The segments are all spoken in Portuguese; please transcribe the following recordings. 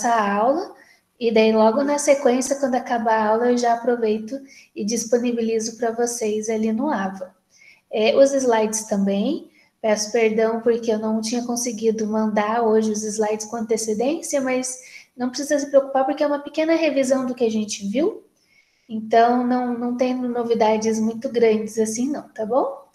começa a aula, e daí logo na sequência, quando acabar a aula, eu já aproveito e disponibilizo para vocês ali no AVA. Os slides também, peço perdão porque eu não tinha conseguido mandar hoje os slides com antecedência, mas não precisa se preocupar porque é uma pequena revisão do que a gente viu, então não tem novidades muito grandes assim não, tá bom?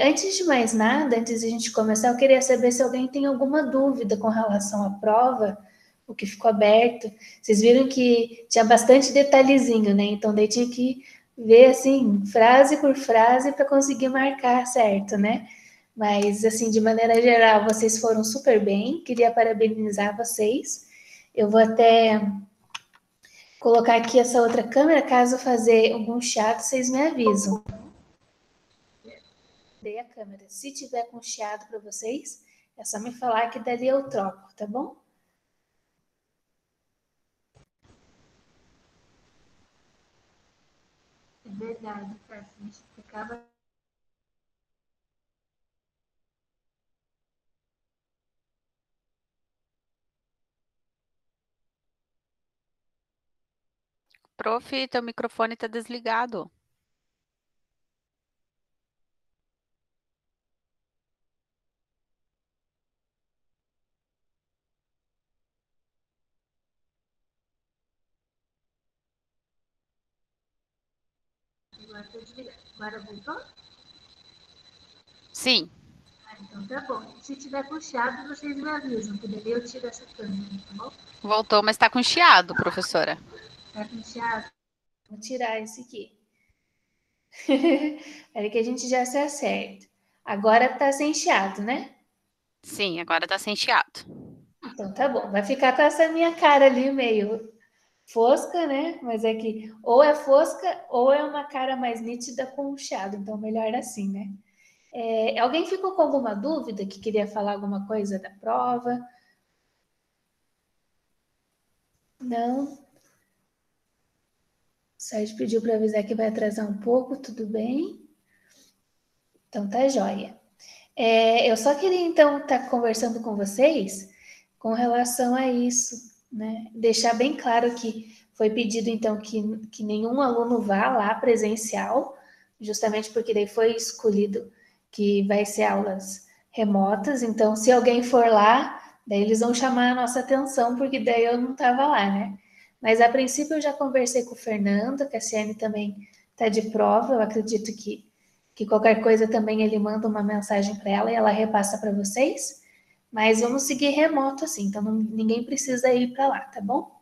Antes de mais nada, antes de a gente começar, eu queria saber se alguém tem alguma dúvida com relação à prova, o que ficou aberto. Vocês viram que tinha bastante detalhezinho, né? Então, daí tinha que ver, assim, frase por frase para conseguir marcar certo, né? Mas, assim, de maneira geral, vocês foram super bem. Queria parabenizar vocês. Eu vou até colocar aqui essa outra câmera, caso fazer algum chiado, vocês me avisam. Dei a câmera. Se tiver com chiado para vocês, é só me falar que dali eu troco, tá bom? É verdade, Cássio. A gente ficava. Prof, teu microfone está desligado. Agora estou desligado. Agora voltou? Sim. Então tá bom. Se tiver com chiado, vocês me avisam, que daí eu tiro essa câmera, tá bom? Voltou, mas está com chiado, professora. Tá com chiado? Vou tirar esse aqui. Para que a gente já se acerta. Agora tá sem chiado, né? Sim, agora está sem chiado. Então tá bom. Vai ficar com essa minha cara ali meio fosca, né? Mas é que ou é fosca ou é uma cara mais nítida com chiado. Então melhor assim, né? Alguém ficou com alguma dúvida que queria falar alguma coisa da prova? Não? O Sérgio pediu para avisar que vai atrasar um pouco, tudo bem? Então tá joia. Eu só queria então estar conversando com vocês com relação a isso, né? Deixar bem claro que foi pedido então que nenhum aluno vá lá presencial, justamente porque daí foi escolhido que vai ser aulas remotas. Então, se alguém for lá, daí eles vão chamar a nossa atenção, porque daí eu não estava lá, né? Mas a princípio eu já conversei com o Fernando, a Cassiane também está de prova, eu acredito que qualquer coisa também ele manda uma mensagem para ela e ela repassa para vocês. Mas vamos seguir remoto assim, então ninguém precisa ir para lá, tá bom?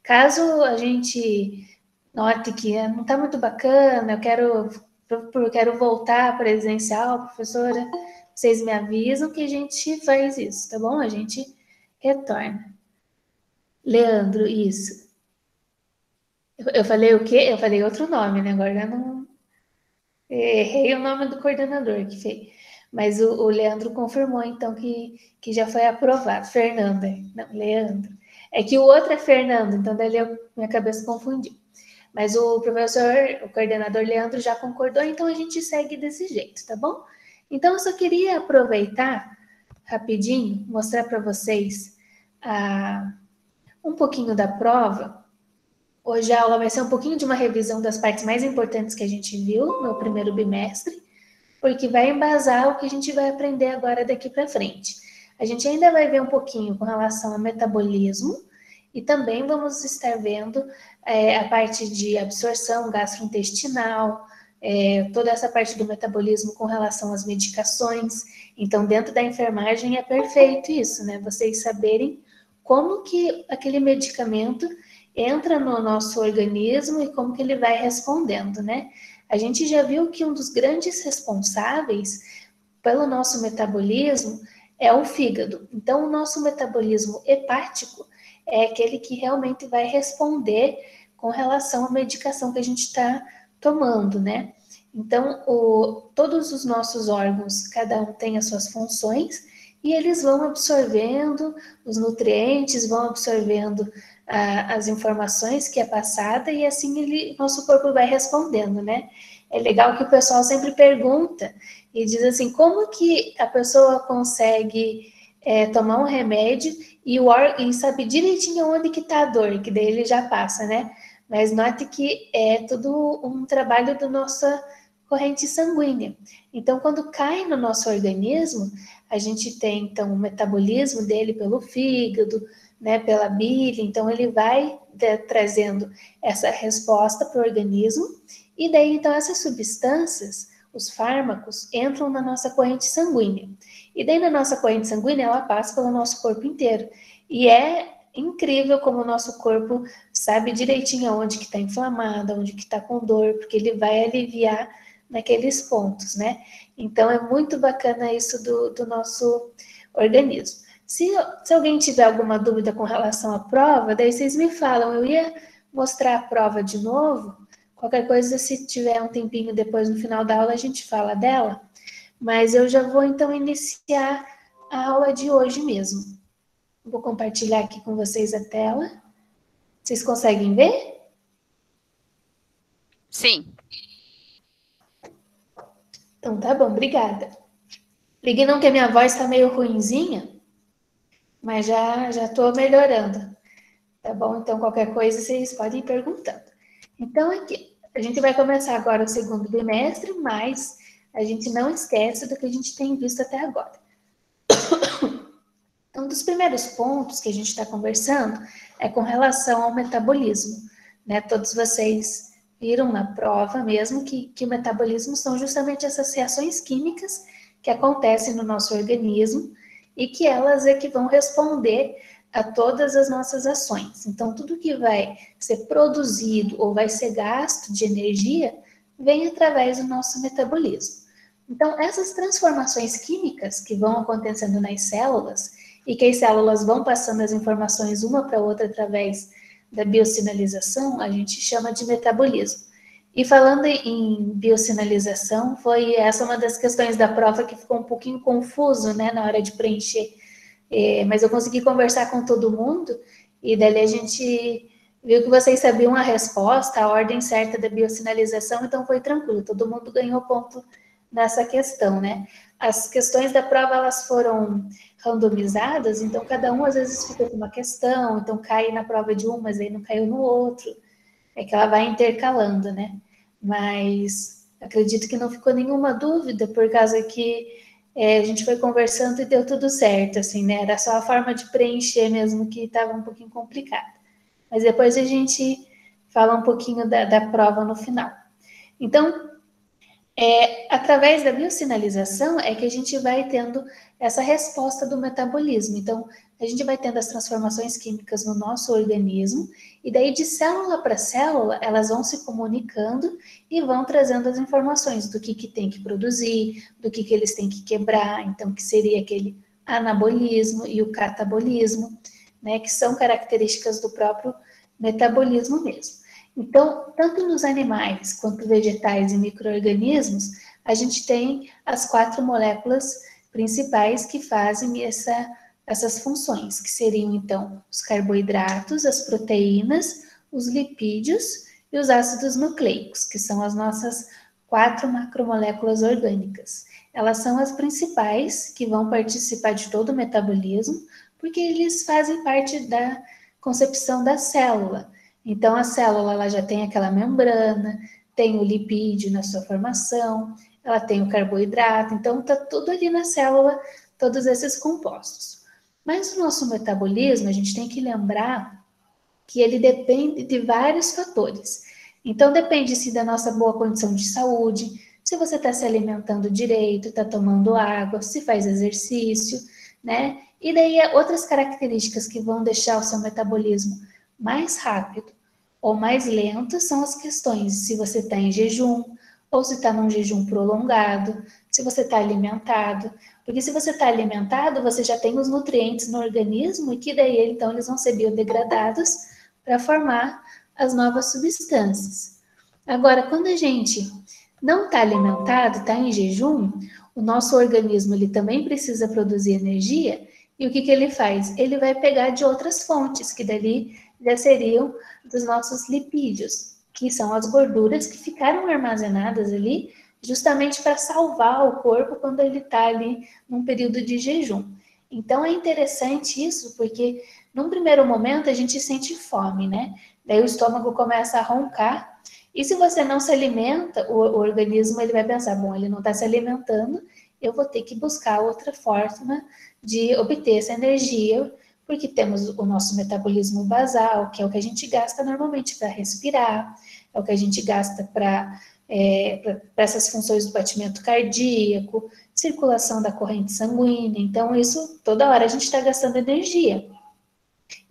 Caso a gente note que não está muito bacana, eu quero voltar presencial, professora, vocês me avisam que a gente faz isso, tá bom? A gente retorna. Leandro, isso. Eu falei o quê? Eu falei outro nome, né? Agora já não. Errei o nome do coordenador que fez. Mas o Leandro confirmou, então, que já foi aprovado. Fernanda. Não, Leandro. É que o outro é Fernando, então daí minha cabeça confundiu. Mas o professor, o coordenador Leandro já concordou, então a gente segue desse jeito, tá bom? Então eu só queria aproveitar rapidinho, mostrar para vocês um pouquinho da prova. Hoje a aula vai ser um pouquinho de uma revisão das partes mais importantes que a gente viu no primeiro bimestre, porque vai embasar o que a gente vai aprender agora daqui para frente. A gente ainda vai ver um pouquinho com relação ao metabolismo e também vamos estar vendo a parte de absorção gastrointestinal, toda essa parte do metabolismo com relação às medicações. Então, dentro da enfermagem é perfeito isso, né? Vocês saberem como que aquele medicamento entra no nosso organismo e como que ele vai respondendo, né? A gente já viu que um dos grandes responsáveis pelo nosso metabolismo é o fígado. Então, o nosso metabolismo hepático é aquele que realmente vai responder com relação à medicação que a gente está tomando, né? Então, todos os nossos órgãos, cada um tem as suas funções e eles vão absorvendo os nutrientes, vão absorvendo as informações que é passada e assim nosso corpo vai respondendo, né? É legal que o pessoal sempre pergunta e diz assim, como que a pessoa consegue tomar um remédio e sabe direitinho onde que está a dor, que daí ele já passa, né? Mas note que é tudo um trabalho da nossa corrente sanguínea. Então, quando cai no nosso organismo, a gente tem, então, o metabolismo dele pelo fígado, né, pela bile, então ele vai trazendo essa resposta para o organismo, e daí, então, essas substâncias, os fármacos, entram na nossa corrente sanguínea. E daí, na nossa corrente sanguínea, ela passa pelo nosso corpo inteiro. E é incrível como o nosso corpo sabe direitinho aonde que está inflamado, onde que está com dor, porque ele vai aliviar naqueles pontos, né? Então, é muito bacana isso do nosso organismo. Se alguém tiver alguma dúvida com relação à prova, daí vocês me falam. Eu ia mostrar a prova de novo. Qualquer coisa, se tiver um tempinho depois no final da aula, a gente fala dela. Mas eu já vou, então, iniciar a aula de hoje mesmo. Vou compartilhar aqui com vocês a tela. Vocês conseguem ver? Sim. Então tá bom, obrigada. Liguei não que a minha voz está meio ruinzinha, mas já estou melhorando. Tá bom? Então qualquer coisa vocês podem ir perguntando. Então aqui, a gente vai começar agora o segundo bimestre, mas a gente não esquece do que a gente tem visto até agora. Então, um dos primeiros pontos que a gente está conversando é com relação ao metabolismo, né? Todos vocês viram na prova mesmo que o metabolismo são justamente essas reações químicas que acontecem no nosso organismo e que elas é que vão responder a todas as nossas ações. Então, tudo que vai ser produzido ou vai ser gasto de energia vem através do nosso metabolismo. Então, essas transformações químicas que vão acontecendo nas células e que as células vão passando as informações uma para outra através da biosinalização, a gente chama de metabolismo. E falando em biosinalização, foi essa uma das questões da prova que ficou um pouquinho confuso, né, na hora de preencher. Mas eu consegui conversar com todo mundo e dali a gente viu que vocês sabiam a resposta, a ordem certa da biosinalização, então foi tranquilo, todo mundo ganhou ponto nessa questão, né? As questões da prova, elas foram randomizadas, então cada um às vezes fica com uma questão, então cai na prova de um, mas aí não caiu no outro, é que ela vai intercalando, né? Mas acredito que não ficou nenhuma dúvida, por causa que a gente foi conversando e deu tudo certo, assim, né? Era só a forma de preencher mesmo que estava um pouquinho complicada. Mas depois a gente fala um pouquinho da prova no final. Então, através da biosinalização é que a gente vai tendo essa resposta do metabolismo. Então, a gente vai tendo as transformações químicas no nosso organismo, e daí de célula para célula, elas vão se comunicando e vão trazendo as informações do que tem que produzir, do que eles têm que quebrar, então, que seria aquele anabolismo e o catabolismo, né, que são características do próprio metabolismo mesmo. Então, tanto nos animais quanto vegetais e micro-organismos, a gente tem as 4 moléculas principais que fazem essas funções, que seriam, então, os carboidratos, as proteínas, os lipídios e os ácidos nucleicos, que são as nossas 4 macromoléculas orgânicas. Elas são as principais que vão participar de todo o metabolismo, porque eles fazem parte da concepção da célula. Então, a célula ela já tem aquela membrana, tem o lipídio na sua formação, ela tem o carboidrato, então está tudo ali na célula, todos esses compostos. Mas o nosso metabolismo, a gente tem que lembrar que ele depende de vários fatores. Então, depende-se da nossa boa condição de saúde, se você está se alimentando direito, está tomando água, se faz exercício, né? E daí, outras características que vão deixar o seu metabolismo mais rápido ou mais lento são as questões de se você está em jejum ou se está num jejum prolongado, se você está alimentado, porque se você está alimentado, você já tem os nutrientes no organismo e que daí, então, eles vão ser biodegradados para formar as novas substâncias. Agora, quando a gente não está alimentado, está em jejum, o nosso organismo ele também precisa produzir energia e o que ele faz? Ele vai pegar de outras fontes, que dali já seriam dos nossos lipídios, que são as gorduras que ficaram armazenadas ali justamente para salvar o corpo quando ele está ali num período de jejum. Então, é interessante isso, porque num primeiro momento a gente sente fome, né? Daí o estômago começa a roncar. E se você não se alimenta, o organismo ele vai pensar, bom, ele não está se alimentando, eu vou ter que buscar outra forma de obter essa energia, porque temos o nosso metabolismo basal, que é o que a gente gasta normalmente para respirar, é o que a gente gasta para essas funções do batimento cardíaco, circulação da corrente sanguínea. Então, isso, toda hora a gente está gastando energia.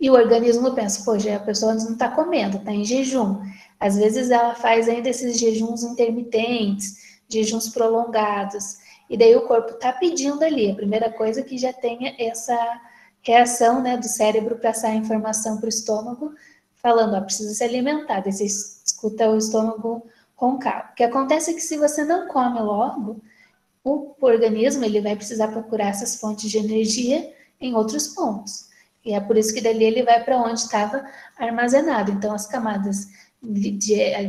E o organismo pensa, poxa, a pessoa não está comendo, está em jejum. Às vezes ela faz ainda esses jejuns intermitentes, jejuns prolongados. E daí o corpo está pedindo ali, a primeira coisa que já tenha essa reação, né, do cérebro para passar a informação para o estômago, falando, ó, precisa se alimentar. Daí você escuta o estômago roncar. O que acontece é que se você não come logo, o organismo ele vai precisar procurar essas fontes de energia em outros pontos. E é por isso que dali ele vai para onde estava armazenado. Então, as camadas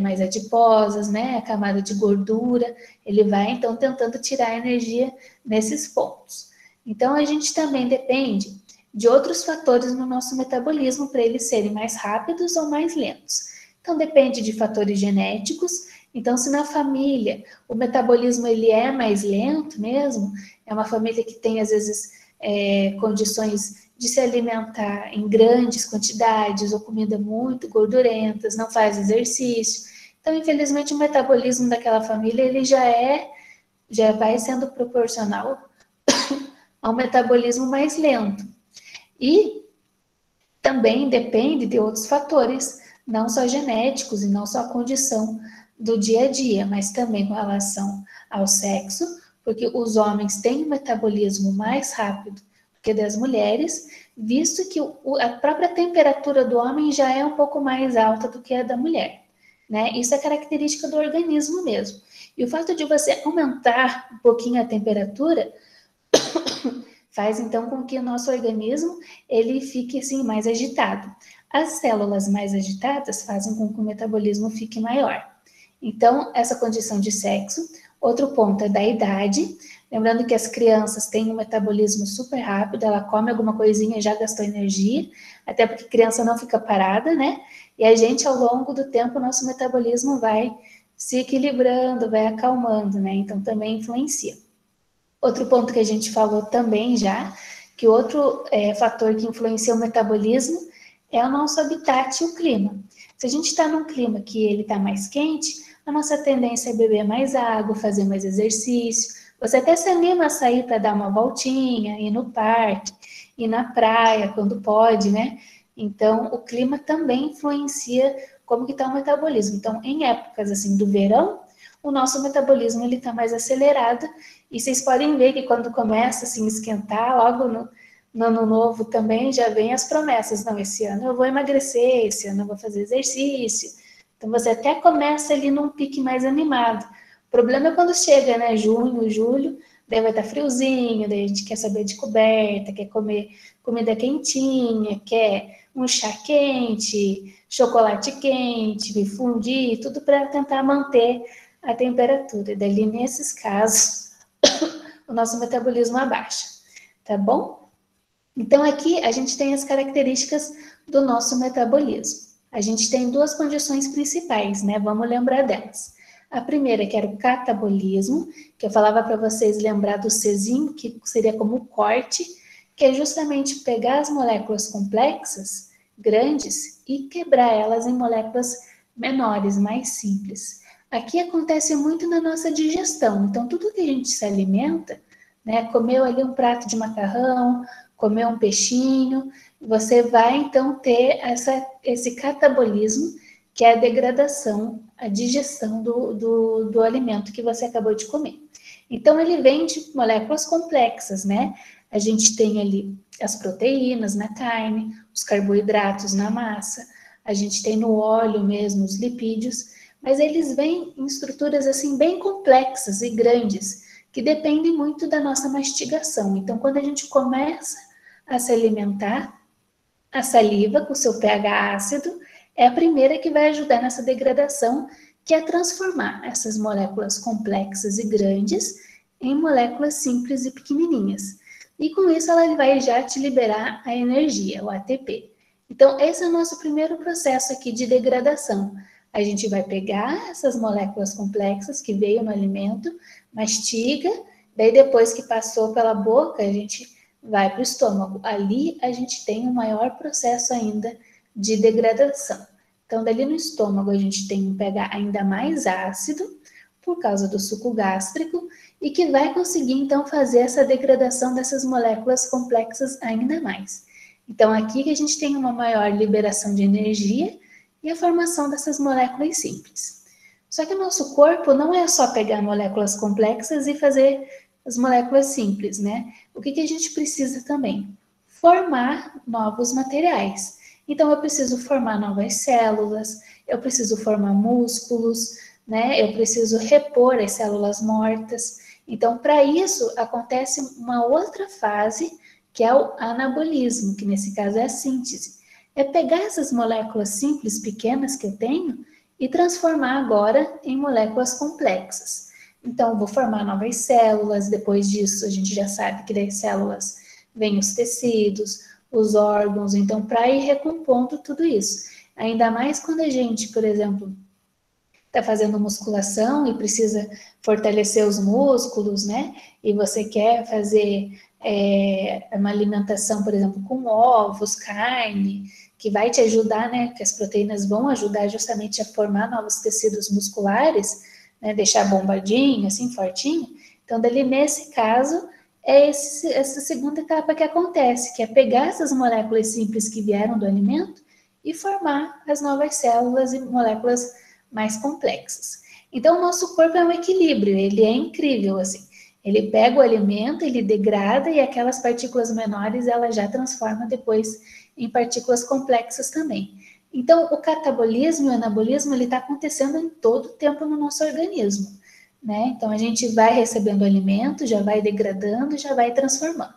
mais adiposas, né, a camada de gordura, ele vai, então, tentando tirar energia nesses pontos. Então, a gente também depende de outros fatores no nosso metabolismo para eles serem mais rápidos ou mais lentos. Então, depende de fatores genéticos. Então, se na família o metabolismo ele é mais lento mesmo, é uma família que tem, às vezes, condições de se alimentar em grandes quantidades ou comida muito gordurentas, não faz exercício. Então, infelizmente, o metabolismo daquela família ele já vai sendo proporcional ao metabolismo mais lento. E também depende de outros fatores, não só genéticos e não só a condição do dia a dia, mas também com relação ao sexo, porque os homens têm um metabolismo mais rápido que das mulheres, visto que a própria temperatura do homem já é um pouco mais alta do que a da mulher, né? Isso é característica do organismo mesmo. E o fato de você aumentar um pouquinho a temperatura faz então com que o nosso organismo ele fique assim mais agitado. As células mais agitadas fazem com que o metabolismo fique maior. Então, essa condição de sexo. Outro ponto é da idade. Lembrando que as crianças têm um metabolismo super rápido, ela come alguma coisinha e já gastou energia, até porque criança não fica parada, né? E a gente, ao longo do tempo, nosso metabolismo vai se equilibrando, vai acalmando, né? Então, também influencia. Outro ponto que a gente falou também já, que outro fator que influencia o metabolismo é o nosso habitat e o clima. Se a gente está num clima que ele está mais quente, a nossa tendência é beber mais água, fazer mais exercício. Você até se anima a sair para dar uma voltinha, ir no parque, ir na praia, quando pode, né? Então, o clima também influencia como que está o metabolismo. Então, em épocas assim do verão, o nosso metabolismo ele está mais acelerado e vocês podem ver que quando começa assim, a esquentar, logo no ano novo também já vem as promessas. Não, esse ano eu vou emagrecer, esse ano eu vou fazer exercício. Então, você até começa ali num pique mais animado. O problema é quando chega, né, junho, julho, daí vai estar friozinho, daí a gente quer saber de coberta, quer comer comida quentinha, quer um chá quente, chocolate quente, fundir, tudo para tentar manter a temperatura. E daí, nesses casos, o nosso metabolismo abaixa, tá bom? Então, aqui a gente tem as características do nosso metabolismo. A gente tem duas condições principais, né? Vamos lembrar delas. A primeira, que era o catabolismo, que eu falava para vocês lembrar do Czinho, que seria como o corte, que é justamente pegar as moléculas complexas, grandes, e quebrar elas em moléculas menores, mais simples. Aqui acontece muito na nossa digestão. Então, tudo que a gente se alimenta, né? Comeu ali um prato de macarrão, comeu um peixinho, você vai então ter esse catabolismo, que é a degradação, a digestão do alimento que você acabou de comer. Então, ele vem de moléculas complexas, né? A gente tem ali as proteínas na carne, os carboidratos na massa, a gente tem no óleo mesmo os lipídios, mas eles vêm em estruturas assim bem complexas e grandes, que dependem muito da nossa mastigação. Então, quando a gente começa a se alimentar, a saliva, com seu pH ácido, é a primeira que vai ajudar nessa degradação, que é transformar essas moléculas complexas e grandes em moléculas simples e pequenininhas. e com isso ela vai já te liberar a energia, o ATP. Então, esse é o nosso primeiro processo aqui de degradação. A gente vai pegar essas moléculas complexas que veio no alimento, mastiga, daí depois que passou pela boca, a gente vai para o estômago. Ali a gente tem um maior processo ainda de degradação. Então, dali no estômago a gente tem um pH ainda mais ácido, por causa do suco gástrico, e que vai conseguir então fazer essa degradação dessas moléculas complexas ainda mais. Então, aqui que a gente tem uma maior liberação de energia e a formação dessas moléculas simples. Só que o nosso corpo não é só pegar moléculas complexas e fazer as moléculas simples, né? O que a gente precisa também? Formar novos materiais. Então, eu preciso formar novas células, eu preciso formar músculos, né? Eu preciso repor as células mortas. Então, para isso, acontece uma outra fase, que é o anabolismo, que nesse caso é a síntese. É pegar essas moléculas simples, pequenas que eu tenho, e transformar agora em moléculas complexas. Então, eu vou formar novas células, depois disso a gente já sabe que das células vêm os tecidos, os órgãos, então para ir recompondo tudo isso. Ainda mais quando a gente, por exemplo, está fazendo musculação e precisa fortalecer os músculos, né? E você quer fazer uma alimentação, por exemplo, com ovos, carne, que vai te ajudar, né? Que as proteínas vão ajudar justamente a formar novos tecidos musculares, né? Deixar bombadinho, assim, fortinho. Então, dali nesse caso, é essa segunda etapa que acontece, que é pegar essas moléculas simples que vieram do alimento e formar as novas células e moléculas mais complexas. Então, o nosso corpo é um equilíbrio, ele é incrível, assim. Ele pega o alimento, ele degrada e aquelas partículas menores ela já transforma depois em partículas complexas também. Então, o catabolismo e o anabolismo ele está acontecendo em todo o tempo no nosso organismo, né? Então, a gente vai recebendo alimento, já vai degradando, já vai transformando.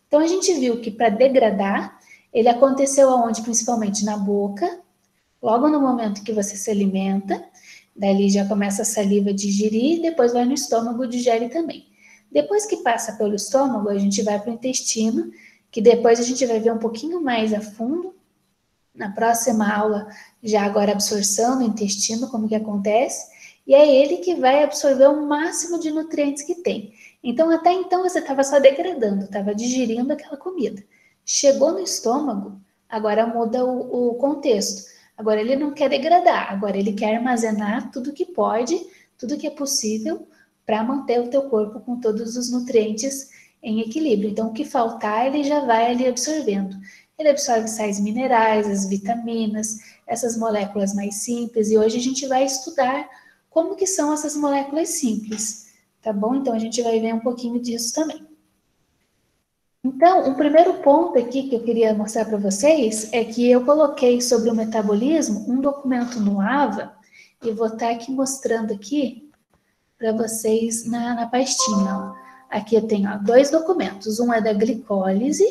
Então, a gente viu que para degradar, ele aconteceu aonde? Principalmente na boca, logo no momento que você se alimenta, dali já começa a saliva a digerir, depois vai no estômago, digere também. Depois que passa pelo estômago, a gente vai para o intestino, que depois a gente vai ver um pouquinho mais a fundo, na próxima aula, já agora absorção no intestino, como que acontece, e é ele que vai absorver o máximo de nutrientes que tem. Então, até então, você estava só degradando, estava digerindo aquela comida. Chegou no estômago, agora muda o contexto. Agora ele não quer degradar, agora ele quer armazenar tudo que pode, tudo que é possível para manter o teu corpo com todos os nutrientes em equilíbrio. Então, o que faltar, ele já vai ali absorvendo. Ele absorve sais minerais, as vitaminas, essas moléculas mais simples, e hoje a gente vai estudar como que são essas moléculas simples, tá bom? Então, a gente vai ver um pouquinho disso também. Então, o primeiro ponto aqui que eu queria mostrar para vocês é que eu coloquei sobre o metabolismo um documento no AVA e vou estar aqui mostrando aqui para vocês na pastinha. Ó. Aqui eu tenho 2 documentos, um é da glicólise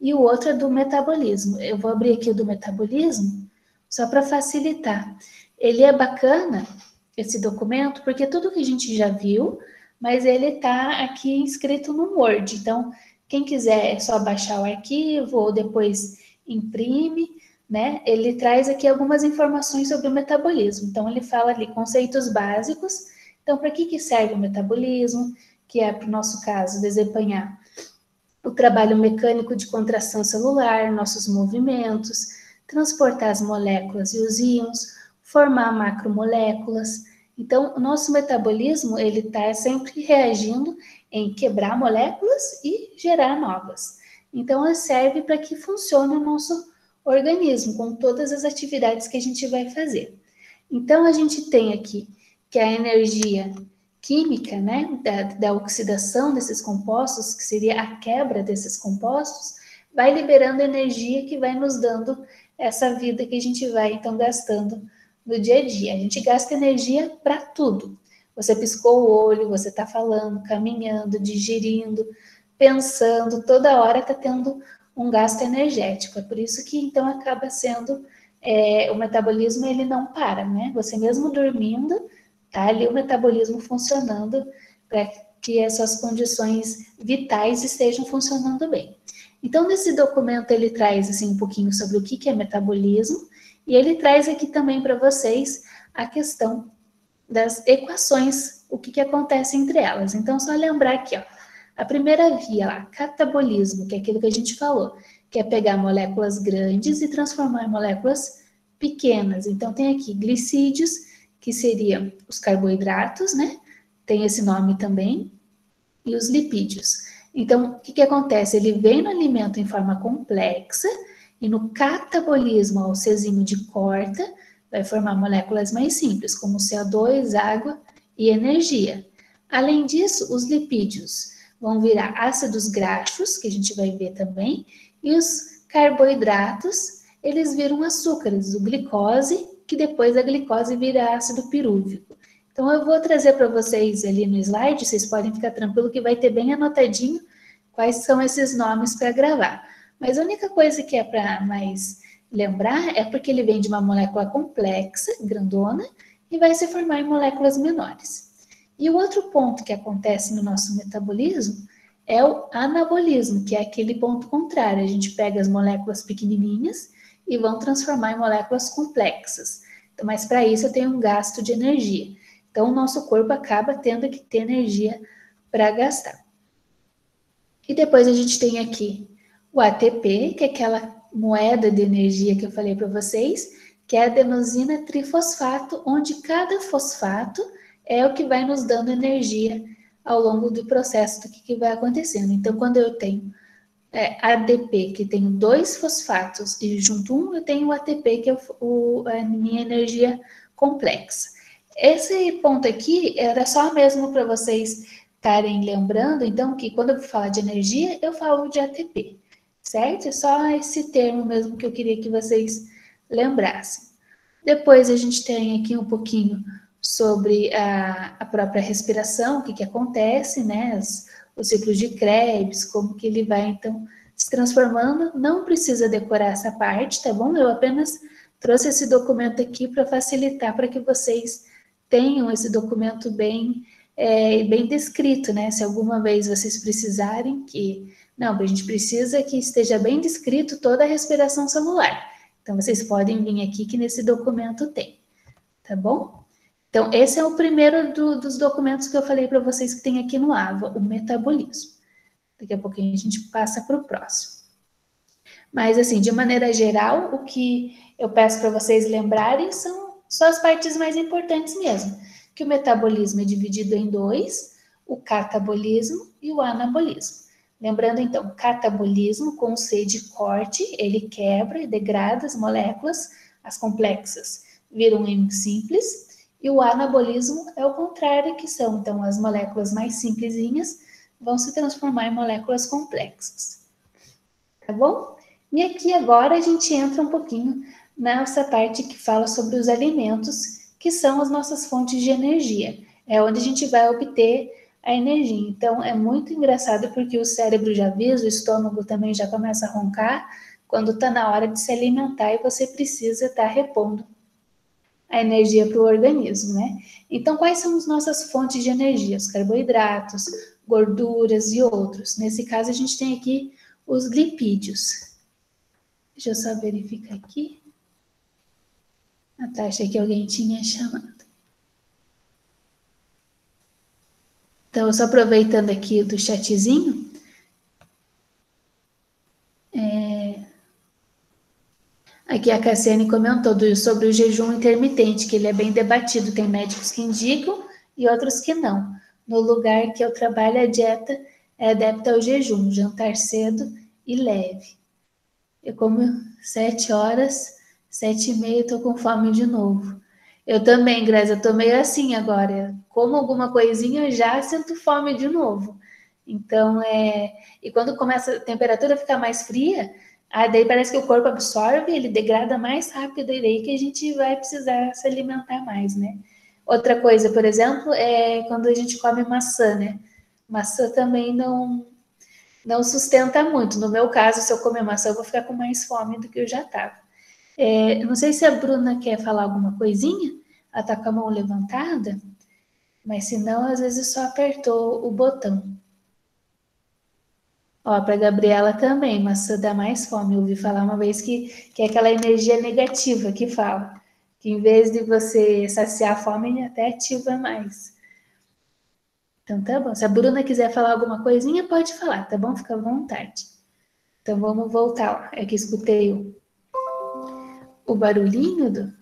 e o outro é do metabolismo. Eu vou abrir aqui o do metabolismo só para facilitar. Ele é bacana, esse documento, porque tudo que a gente já viu, mas ele está aqui escrito no Word, então quem quiser é só baixar o arquivo ou depois imprime, né? Ele traz aqui algumas informações sobre o metabolismo. Então, ele fala ali conceitos básicos. Então, para que serve o metabolismo? Que é, para o nosso caso, desempenhar o trabalho mecânico de contração celular, nossos movimentos, transportar as moléculas e os íons, formar macromoléculas. Então, o nosso metabolismo, ele está sempre reagindo em quebrar moléculas e gerar novas. Então, ela serve para que funcione o nosso organismo, com todas as atividades que a gente vai fazer. Então, a gente tem aqui que a energia química, né, da oxidação desses compostos, que seria a quebra desses compostos, vai liberando energia que vai nos dando essa vida que a gente vai, então, gastando no dia a dia. A gente gasta energia para tudo. Você piscou o olho, você está falando, caminhando, digerindo, pensando, toda hora está tendo um gasto energético. É por isso que, então, acaba sendo, o metabolismo, ele não para, né? Você mesmo dormindo, tá ali o metabolismo funcionando para que essas condições vitais estejam funcionando bem. Então, nesse documento, ele traz assim, um pouquinho sobre o que é metabolismo, e ele traz aqui também para vocês a questão das equações, o que acontece entre elas. Então, só lembrar aqui, ó, a primeira via lá, catabolismo, que é aquilo que a gente falou, que é pegar moléculas grandes e transformar em moléculas pequenas. Então, tem aqui glicídios, que seriam os carboidratos, né? Tem esse nome também, e os lipídios. Então, o que acontece? Ele vem no alimento em forma complexa e no catabolismo, o Czinho de corta, vai formar moléculas mais simples, como CO2, água e energia. Além disso, os lipídios vão virar ácidos graxos, que a gente vai ver também, e os carboidratos, eles viram açúcares, o glicose, que depois a glicose vira ácido pirúvico. Então, eu vou trazer para vocês ali no slide, vocês podem ficar tranquilo que vai ter bem anotadinho quais são esses nomes para gravar. Mas a única coisa que é para mais lembrar é porque ele vem de uma molécula complexa, grandona, e vai se formar em moléculas menores. E o outro ponto que acontece no nosso metabolismo é o anabolismo, que é aquele ponto contrário. A gente pega as moléculas pequenininhas e vão transformar em moléculas complexas. Então, mas para isso eu tenho um gasto de energia. Então, o nosso corpo acaba tendo que ter energia para gastar. E depois a gente tem aqui o ATP, que é aquela moeda de energia que eu falei para vocês, que é a adenosina trifosfato, onde cada fosfato é o que vai nos dando energia ao longo do processo do que vai acontecendo. Então, quando eu tenho ADP, que tenho 2 fosfatos, e junto um eu tenho o ATP, que é a minha energia complexa. Esse ponto aqui era só mesmo para vocês estarem lembrando, então, que quando eu falar de energia, eu falo de ATP, certo? É só esse termo mesmo que eu queria que vocês lembrassem. Depois a gente tem aqui um pouquinho sobre a própria respiração, o que acontece, né? Os ciclos de Krebs, como que ele vai, então, se transformando. Não precisa decorar essa parte, tá bom? Eu apenas trouxe esse documento aqui para facilitar, para que vocês tenham esse documento bem descrito, né? Se alguma vez vocês precisarem a gente precisa que esteja bem descrito toda a respiração celular. Então, vocês podem vir aqui que nesse documento tem, tá bom? Então, esse é o primeiro dos documentos que eu falei para vocês que tem aqui no AVA, o metabolismo. Daqui a pouquinho a gente passa para o próximo. Mas, assim, de maneira geral, o que eu peço para vocês lembrarem são só as partes mais importantes mesmo. Que o metabolismo é dividido em 2, o catabolismo e o anabolismo. Lembrando, então, catabolismo com C de corte, ele quebra e degrada as moléculas, as complexas viram em simples, e o anabolismo é o contrário, que são, então, as moléculas mais simplesinhas vão se transformar em moléculas complexas. Tá bom? E aqui agora a gente entra um pouquinho nessa parte que fala sobre os alimentos, que são as nossas fontes de energia. É onde a gente vai obter a energia. Então, é muito engraçado porque o cérebro já avisa, o estômago também já começa a roncar quando está na hora de se alimentar e você precisa estar repondo a energia para o organismo, né? Então, quais são as nossas fontes de energia? Os carboidratos, gorduras e outros. Nesse caso, a gente tem aqui os lipídios. Deixa eu só verificar aqui. Ah, tá, achei que alguém tinha chamado. Então, só aproveitando aqui do chatzinho. Aqui a Cassiane comentou sobre o jejum intermitente, que ele é bem debatido. Tem médicos que indicam e outros que não. No lugar que eu trabalho, a dieta é adepta ao jejum, jantar cedo e leve. Eu como 7 horas, 7h30, estou com fome de novo. Eu também, Grazi, eu tô meio assim agora. Como alguma coisinha, já sinto fome de novo. Então, e quando começa a temperatura a ficar mais fria, daí parece que o corpo absorve, ele degrada mais rápido, e daí que a gente vai precisar se alimentar mais, né? Outra coisa, por exemplo, é quando a gente come maçã, né? Maçã também não sustenta muito. No meu caso, se eu comer maçã, eu vou ficar com mais fome do que eu já estava. Eu não sei se a Bruna quer falar alguma coisinha. Ela está com a mão levantada. mas se não, às vezes só apertou o botão. Ó, para Gabriela também, maçã dá mais fome. Eu ouvi falar uma vez que é aquela energia negativa que fala, que em vez de você saciar a fome, ele até ativa mais. Então tá bom. Se a Bruna quiser falar alguma coisinha, pode falar, tá bom? Fica à vontade. Então vamos voltar lá. É que escutei o barulhinho do.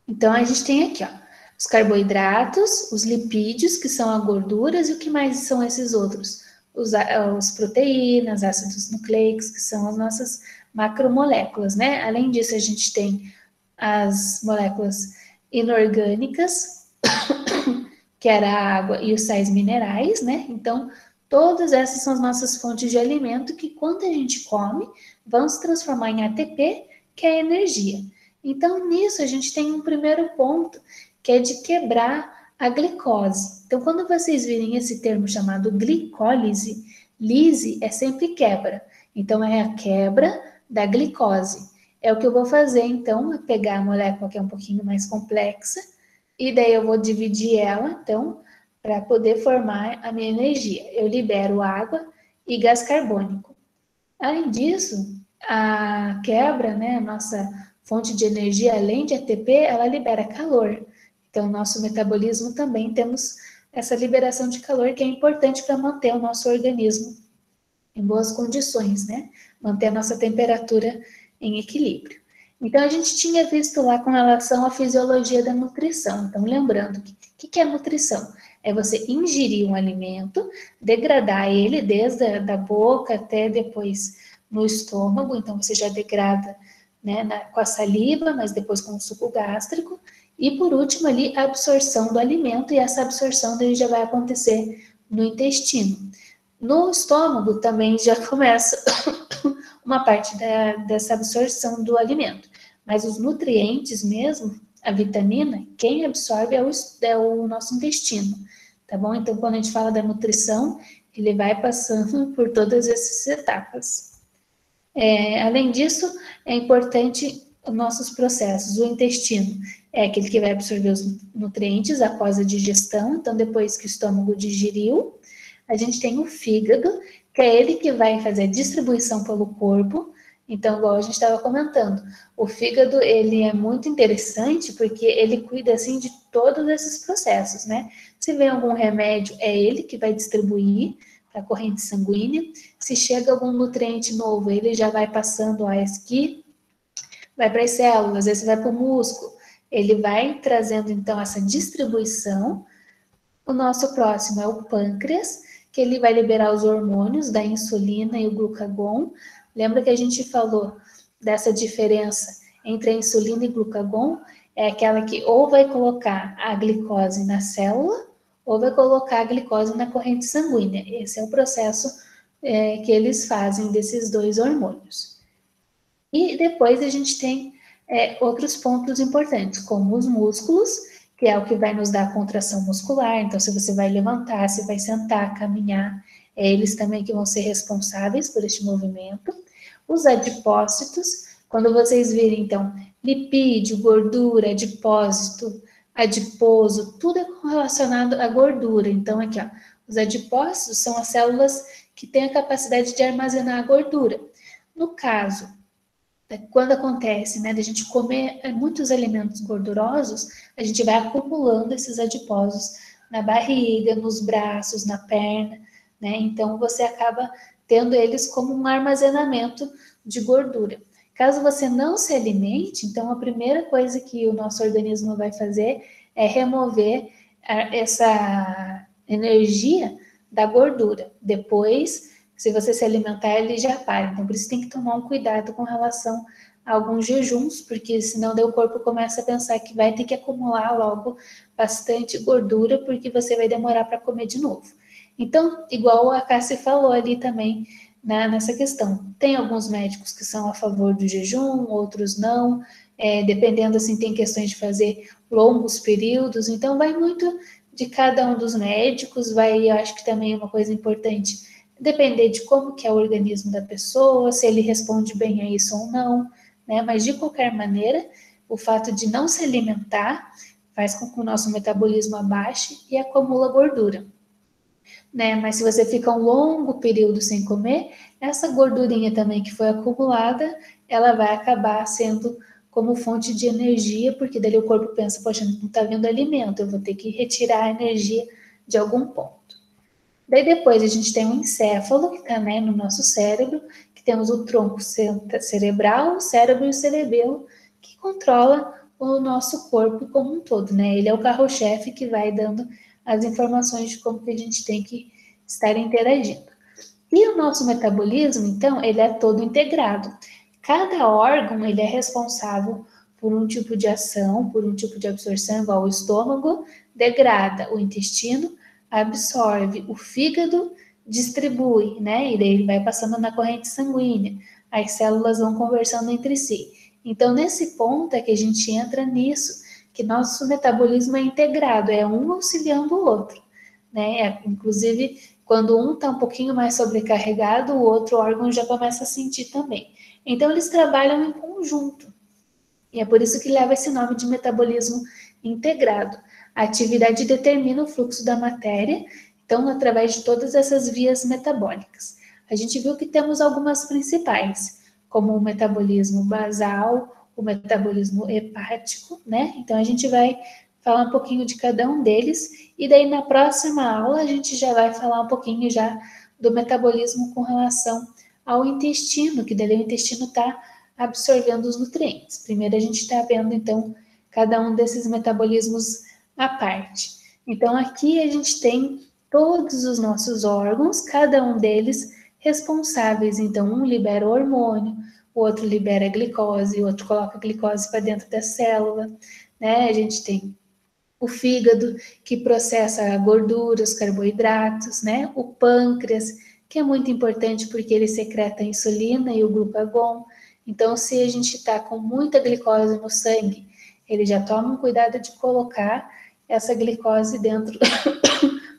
Então a gente tem aqui, ó, os carboidratos, os lipídios, que são as gorduras, e o que mais são esses outros? Os proteínas, ácidos nucleicos, que são as nossas macromoléculas, né? Além disso, a gente tem as moléculas inorgânicas, que era a água e os sais minerais, né? Então, todas essas são as nossas fontes de alimento que, quando a gente come, vão se transformar em ATP, que é energia. Então, nisso, a gente tem um primeiro ponto, que é de quebrar a glicose. Então, quando vocês virem esse termo chamado glicólise, lise é sempre quebra. Então, é a quebra da glicose. É o que eu vou fazer, então, é pegar a molécula que é um pouquinho mais complexa, e daí eu vou dividir ela, então, para poder formar a minha energia. Eu libero água e gás carbônico. Além disso, a quebra, né, a nossa fonte de energia, além de ATP, ela libera calor. Então, nosso metabolismo também temos essa liberação de calor que é importante para manter o nosso organismo em boas condições, né? Manter a nossa temperatura em equilíbrio. Então, a gente tinha visto lá com relação à fisiologia da nutrição. Então, lembrando, o que é nutrição? É você ingerir um alimento, degradar ele desde a boca até depois no estômago. Então, você já degrada, né, com a saliva, mas depois com o suco gástrico. E, por último, ali, a absorção do alimento. E essa absorção daí já vai acontecer no intestino. No estômago também já começa uma parte dessa absorção do alimento. Mas os nutrientes mesmo, a vitamina, quem absorve é o nosso intestino, tá bom? Então, quando a gente fala da nutrição, ele vai passando por todas essas etapas. Além disso, é importante os nossos processos. O intestino é aquele que vai absorver os nutrientes após a digestão. Então, depois que o estômago digeriu, a gente tem o fígado, que é ele que vai fazer a distribuição pelo corpo. Então, igual a gente estava comentando, o fígado, ele é muito interessante porque ele cuida, assim, de todos esses processos, né? Se vem algum remédio, é ele que vai distribuir para a corrente sanguínea. Se chega algum nutriente novo, ele já vai passando a esqui, vai para as células, às vezes vai para o músculo. Ele vai trazendo, então, essa distribuição. O nosso próximo é o pâncreas, que ele vai liberar os hormônios da insulina e o glucagon. Lembra que a gente falou dessa diferença entre a insulina e glucagon? É aquela que ou vai colocar a glicose na célula ou vai colocar a glicose na corrente sanguínea. Esse é o processo que eles fazem desses dois hormônios. E depois a gente tem outros pontos importantes, como os músculos, que é o que vai nos dar a contração muscular. Então, se você vai levantar, se vai sentar, caminhar, é eles também que vão ser responsáveis por este movimento. Os adipócitos, quando vocês virem, então, lipídio, gordura, adipócito, adiposo, tudo é relacionado à gordura. Então, aqui, ó, os adipócitos são as células que têm a capacidade de armazenar a gordura. No caso, quando acontece, né, de a gente comer muitos alimentos gordurosos, a gente vai acumulando esses adipósitos na barriga, nos braços, na perna, né? Então você acaba tendo eles como um armazenamento de gordura. Caso você não se alimente, então a primeira coisa que o nosso organismo vai fazer é remover essa energia da gordura. Depois, se você se alimentar, ele já para. Então, por isso tem que tomar um cuidado com relação a alguns jejuns, porque senão o corpo começa a pensar que vai ter que acumular logo bastante gordura, porque você vai demorar para comer de novo. Então, igual a Cássia falou ali também, nessa questão, tem alguns médicos que são a favor do jejum, outros não, dependendo, assim, tem questões de fazer longos períodos, então vai muito de cada um dos médicos, eu acho que também é uma coisa importante, depender de como que é o organismo da pessoa, se ele responde bem a isso ou não, né? Mas de qualquer maneira, o fato de não se alimentar faz com que o nosso metabolismo abaixe e acumula gordura. Né? Mas se você fica um longo período sem comer, essa gordurinha também que foi acumulada, ela vai acabar sendo como fonte de energia, porque daí o corpo pensa, poxa, não está vindo alimento, eu vou ter que retirar a energia de algum ponto. Daí depois a gente tem o encéfalo, que está, né, no nosso cérebro, que temos o tronco cerebral, o cérebro e o cerebelo, que controla o nosso corpo como um todo, né? Ele é o carro-chefe que vai dando as informações de como que a gente tem que estar interagindo. E o nosso metabolismo, então, ele é todo integrado. Cada órgão, ele é responsável por um tipo de ação, por um tipo de absorção, igual o estômago, degrada, o intestino absorve, o fígado distribui, né? E daí ele vai passando na corrente sanguínea. As células vão conversando entre si. Então, nesse ponto é que a gente entra nisso, que nosso metabolismo é integrado, é um auxiliando o outro, né? Inclusive, quando um está um pouquinho mais sobrecarregado, o outro órgão já começa a sentir também. Então, eles trabalham em conjunto. E é por isso que leva esse nome de metabolismo integrado. A atividade determina o fluxo da matéria, então, através de todas essas vias metabólicas. A gente viu que temos algumas principais, como o metabolismo basal, o metabolismo hepático, né? Então, a gente vai falar um pouquinho de cada um deles, e daí na próxima aula a gente já vai falar um pouquinho já do metabolismo com relação ao intestino, que daí o intestino está absorvendo os nutrientes. Primeiro a gente está vendo, então, cada um desses metabolismos à parte. Então, aqui a gente tem todos os nossos órgãos, cada um deles responsáveis. Então, um libera o hormônio, o outro libera a glicose, o outro coloca a glicose para dentro da célula, né? A gente tem o fígado, que processa a gordura, os carboidratos, né? O pâncreas, que é muito importante porque ele secreta a insulina e o glucagon. Então, se a gente está com muita glicose no sangue, ele já toma um cuidado de colocar essa glicose dentro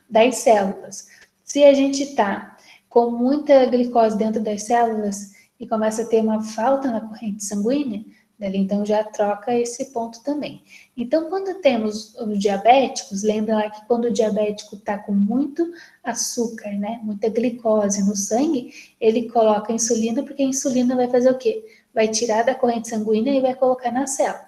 das células. Se a gente está com muita glicose dentro das células e começa a ter uma falta na corrente sanguínea, dali então já troca esse ponto também. Então, quando temos os diabéticos, lembra lá que quando o diabético está com muito açúcar, né, muita glicose no sangue, ele coloca a insulina, porque a insulina vai fazer o quê? Vai tirar da corrente sanguínea e vai colocar na célula,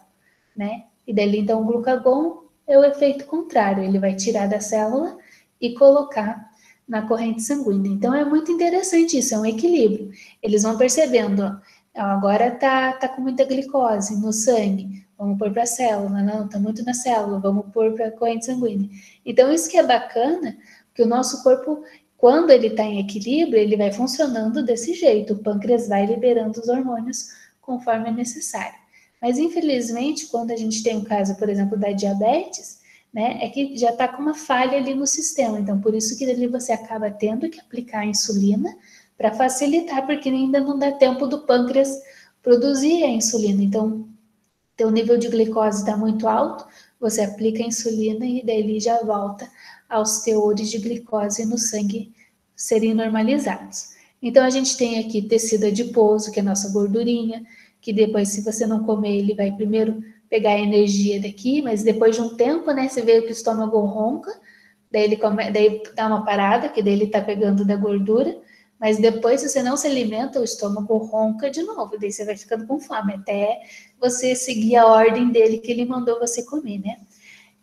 né? E dali então o glucagon é o efeito contrário, ele vai tirar da célula e colocar na corrente sanguínea. Então é muito interessante isso, é um equilíbrio. Eles vão percebendo, ó, agora tá com muita glicose no sangue, vamos pôr para a célula, não, tá muito na célula, vamos pôr para a corrente sanguínea. Então isso que é bacana, que o nosso corpo, quando ele está em equilíbrio, ele vai funcionando desse jeito, o pâncreas vai liberando os hormônios conforme é necessário. Mas infelizmente, quando a gente tem um caso, por exemplo, da diabetes, né, é que já está com uma falha ali no sistema. Então, por isso que ali você acaba tendo que aplicar a insulina para facilitar, porque ainda não dá tempo do pâncreas produzir a insulina. Então, teu nível de glicose está muito alto, você aplica a insulina e daí ele já volta aos teores de glicose no sangue serem normalizados. Então, a gente tem aqui tecido adiposo, que é a nossa gordurinha, que depois, se você não comer, ele vai primeiro pegar a energia daqui, mas depois de um tempo, né, você vê que o estômago ronca, daí ele daí dá uma parada, que daí ele tá pegando da gordura, mas depois, se você não se alimenta, o estômago ronca de novo, daí você vai ficando com fome, até você seguir a ordem dele que ele mandou você comer, né?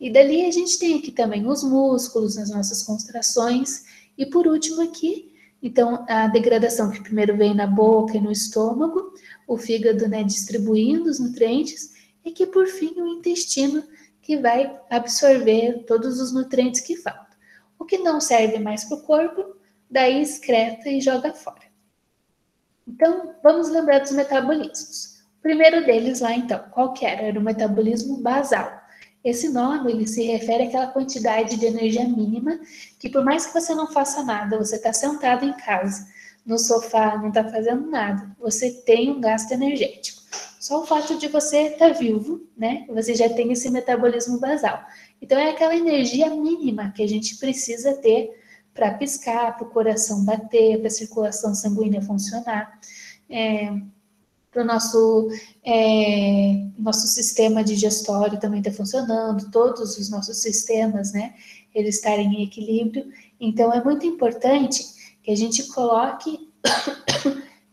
E dali a gente tem aqui também os músculos, as nossas contrações, e por último aqui, então, a degradação que primeiro vem na boca e no estômago, o fígado, né, distribuindo os nutrientes, e que por fim o intestino que vai absorver todos os nutrientes que faltam. O que não serve mais para o corpo, daí excreta e joga fora. Então, vamos lembrar dos metabolismos. O primeiro deles lá, então, qual que era? Era o metabolismo basal. Esse nome, ele se refere àquela quantidade de energia mínima que por mais que você não faça nada, você está sentado em casa, no sofá, não está fazendo nada, você tem um gasto energético. Só o fato de você estar vivo, né? Você já tem esse metabolismo basal. Então, é aquela energia mínima que a gente precisa ter para piscar, para o coração bater, para a circulação sanguínea funcionar, para o nosso nosso sistema digestório também está funcionando, todos os nossos sistemas, né, eles estarem em equilíbrio. Então, é muito importante que a gente coloque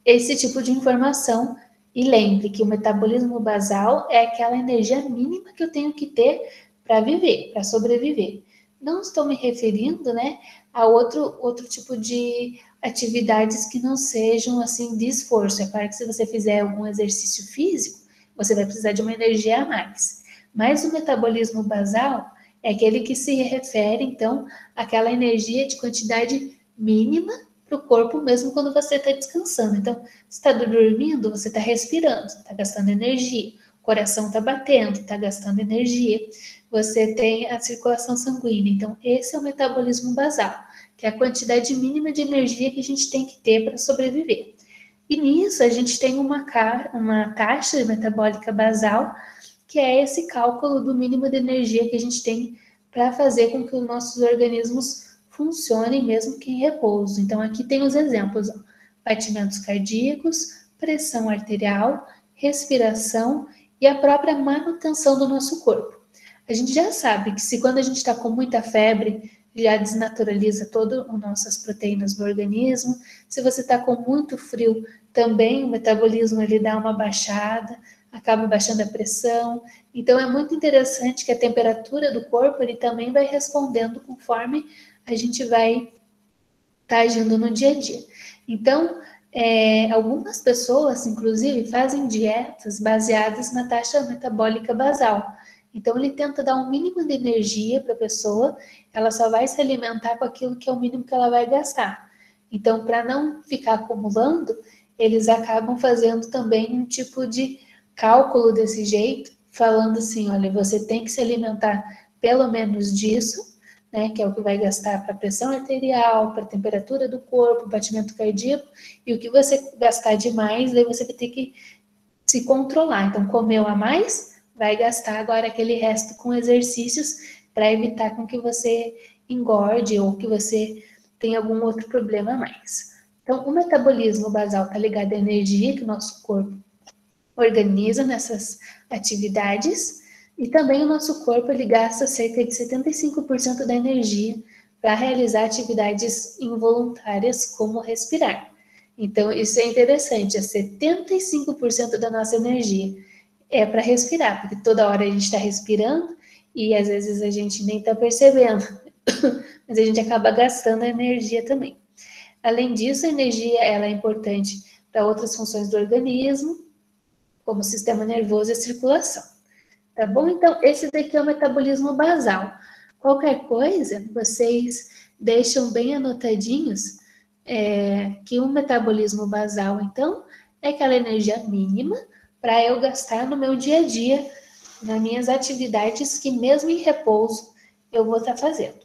esse tipo de informação e lembre que o metabolismo basal é aquela energia mínima que eu tenho que ter para viver, para sobreviver. Não estou me referindo, né, a outro tipo de atividades que não sejam assim de esforço. É claro que se você fizer algum exercício físico, você vai precisar de uma energia a mais. Mas o metabolismo basal é aquele que se refere, então, àquela energia de quantidade mínima para o corpo mesmo quando você está descansando. Então, você está dormindo, você está respirando, está gastando energia. O coração está batendo, está gastando energia. Você tem a circulação sanguínea. Então, esse é o metabolismo basal, que é a quantidade mínima de energia que a gente tem que ter para sobreviver. E nisso, a gente tem uma taxa metabólica basal, que é esse cálculo do mínimo de energia que a gente tem para fazer com que os nossos organismos funcionem mesmo que em repouso. Então, aqui tem os exemplos: ó, batimentos cardíacos, pressão arterial, respiração e a própria manutenção do nosso corpo. A gente já sabe que se quando a gente está com muita febre, já desnaturaliza todas as nossas proteínas do organismo. Se você está com muito frio, também o metabolismo ele dá uma baixada, acaba baixando a pressão. Então é muito interessante que a temperatura do corpo ele também vai respondendo conforme a gente vai estar agindo no dia a dia. Então, algumas pessoas, inclusive, fazem dietas baseadas na taxa metabólica basal. Então, ele tenta dar um mínimo de energia para a pessoa, ela só vai se alimentar com aquilo que é o mínimo que ela vai gastar. Então, para não ficar acumulando, eles acabam fazendo também um tipo de cálculo desse jeito, falando assim, olha, você tem que se alimentar pelo menos disso, né, que é o que vai gastar para a pressão arterial, para a temperatura do corpo, batimento cardíaco, e o que você gastar demais, daí você vai ter que se controlar. Então, comeu a mais, vai gastar agora aquele resto com exercícios para evitar com que você engorde ou que você tenha algum outro problema a mais. Então, o metabolismo basal está ligado à energia que o nosso corpo organiza nessas atividades, e também o nosso corpo ele gasta cerca de 75% da energia para realizar atividades involuntárias como respirar. Então, isso é interessante, é 75% da nossa energia é para respirar, porque toda hora a gente está respirando e às vezes a gente nem está percebendo, mas a gente acaba gastando a energia também. Além disso, a energia ela é importante para outras funções do organismo, como o sistema nervoso e a circulação. Tá bom? Então, esse daqui é o metabolismo basal. Qualquer coisa, vocês deixam bem anotadinhos que o metabolismo basal, então, é aquela energia mínima para eu gastar no meu dia a dia, nas minhas atividades que mesmo em repouso eu vou estar fazendo.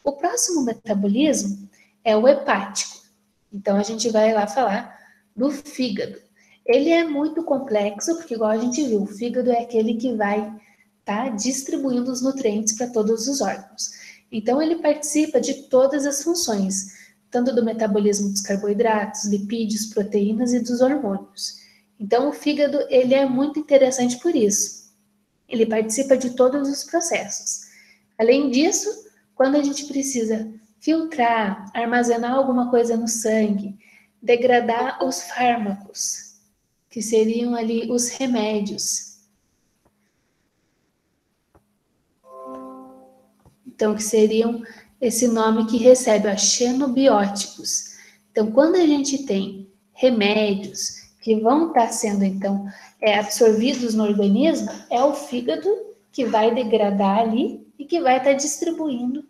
O próximo metabolismo é o hepático. Então, a gente vai lá falar do fígado. Ele é muito complexo, porque igual a gente viu, o fígado é aquele que vai estar distribuindo os nutrientes para todos os órgãos. Então, ele participa de todas as funções, tanto do metabolismo dos carboidratos, lipídios, proteínas e dos hormônios. Então, o fígado, ele é muito interessante por isso. Ele participa de todos os processos. Além disso, quando a gente precisa filtrar, armazenar alguma coisa no sangue, degradar os fármacos, que seriam ali os remédios. Então, que seriam esse nome que recebe, ó, xenobióticos. Então, quando a gente tem remédios que vão estar sendo, então, absorvidos no organismo, é o fígado que vai degradar ali e que vai estar distribuindo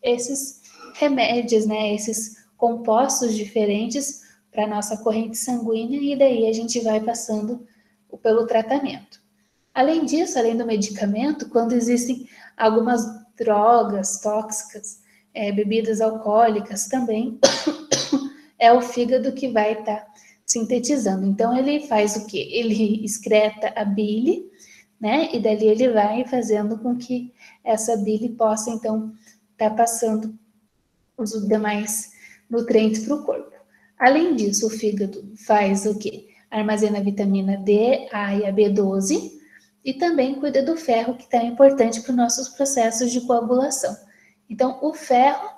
esses remédios, né, esses compostos diferentes para a nossa corrente sanguínea, e daí a gente vai passando pelo tratamento. Além disso, além do medicamento, quando existem algumas drogas tóxicas, bebidas alcoólicas também, é o fígado que vai estar sintetizando. Então, ele faz o quê? Ele excreta a bile, né? E dali ele vai fazendo com que essa bile possa, então, estar passando os demais nutrientes para o corpo. Além disso, o fígado faz o quê? Armazena a vitamina D, A e a B12, e também cuida do ferro, que é importante para os nossos processos de coagulação. Então, o ferro,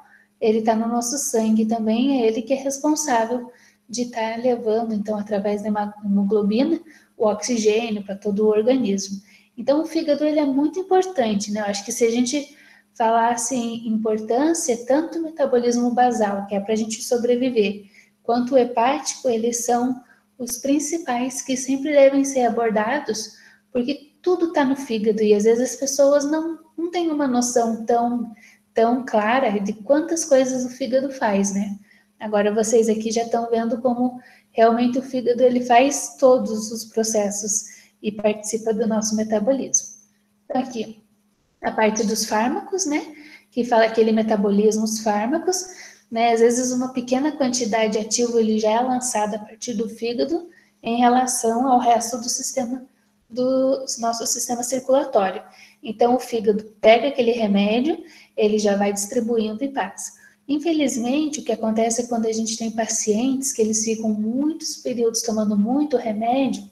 ele está no nosso sangue também, é ele que é responsável de estar levando, então, através da hemoglobina, o oxigênio para todo o organismo. Então, o fígado, ele é muito importante, né? Eu acho que se a gente falasse em importância, tanto o metabolismo basal, que é para a gente sobreviver, quanto o hepático, eles são os principais que sempre devem ser abordados, porque tudo está no fígado e às vezes as pessoas não têm uma noção tão clara de quantas coisas o fígado faz, né? Agora vocês aqui já estão vendo como realmente o fígado ele faz todos os processos e participa do nosso metabolismo. Então aqui, a parte dos fármacos, né? Que fala aquele metabolismo, os fármacos, né? Às vezes uma pequena quantidade de ativo ele já é lançada a partir do fígado em relação ao resto do sistema, do nosso sistema circulatório. Então o fígado pega aquele remédio, ele já vai distribuindo e passa. Infelizmente, o que acontece é quando a gente tem pacientes que eles ficam muitos períodos tomando muito remédio,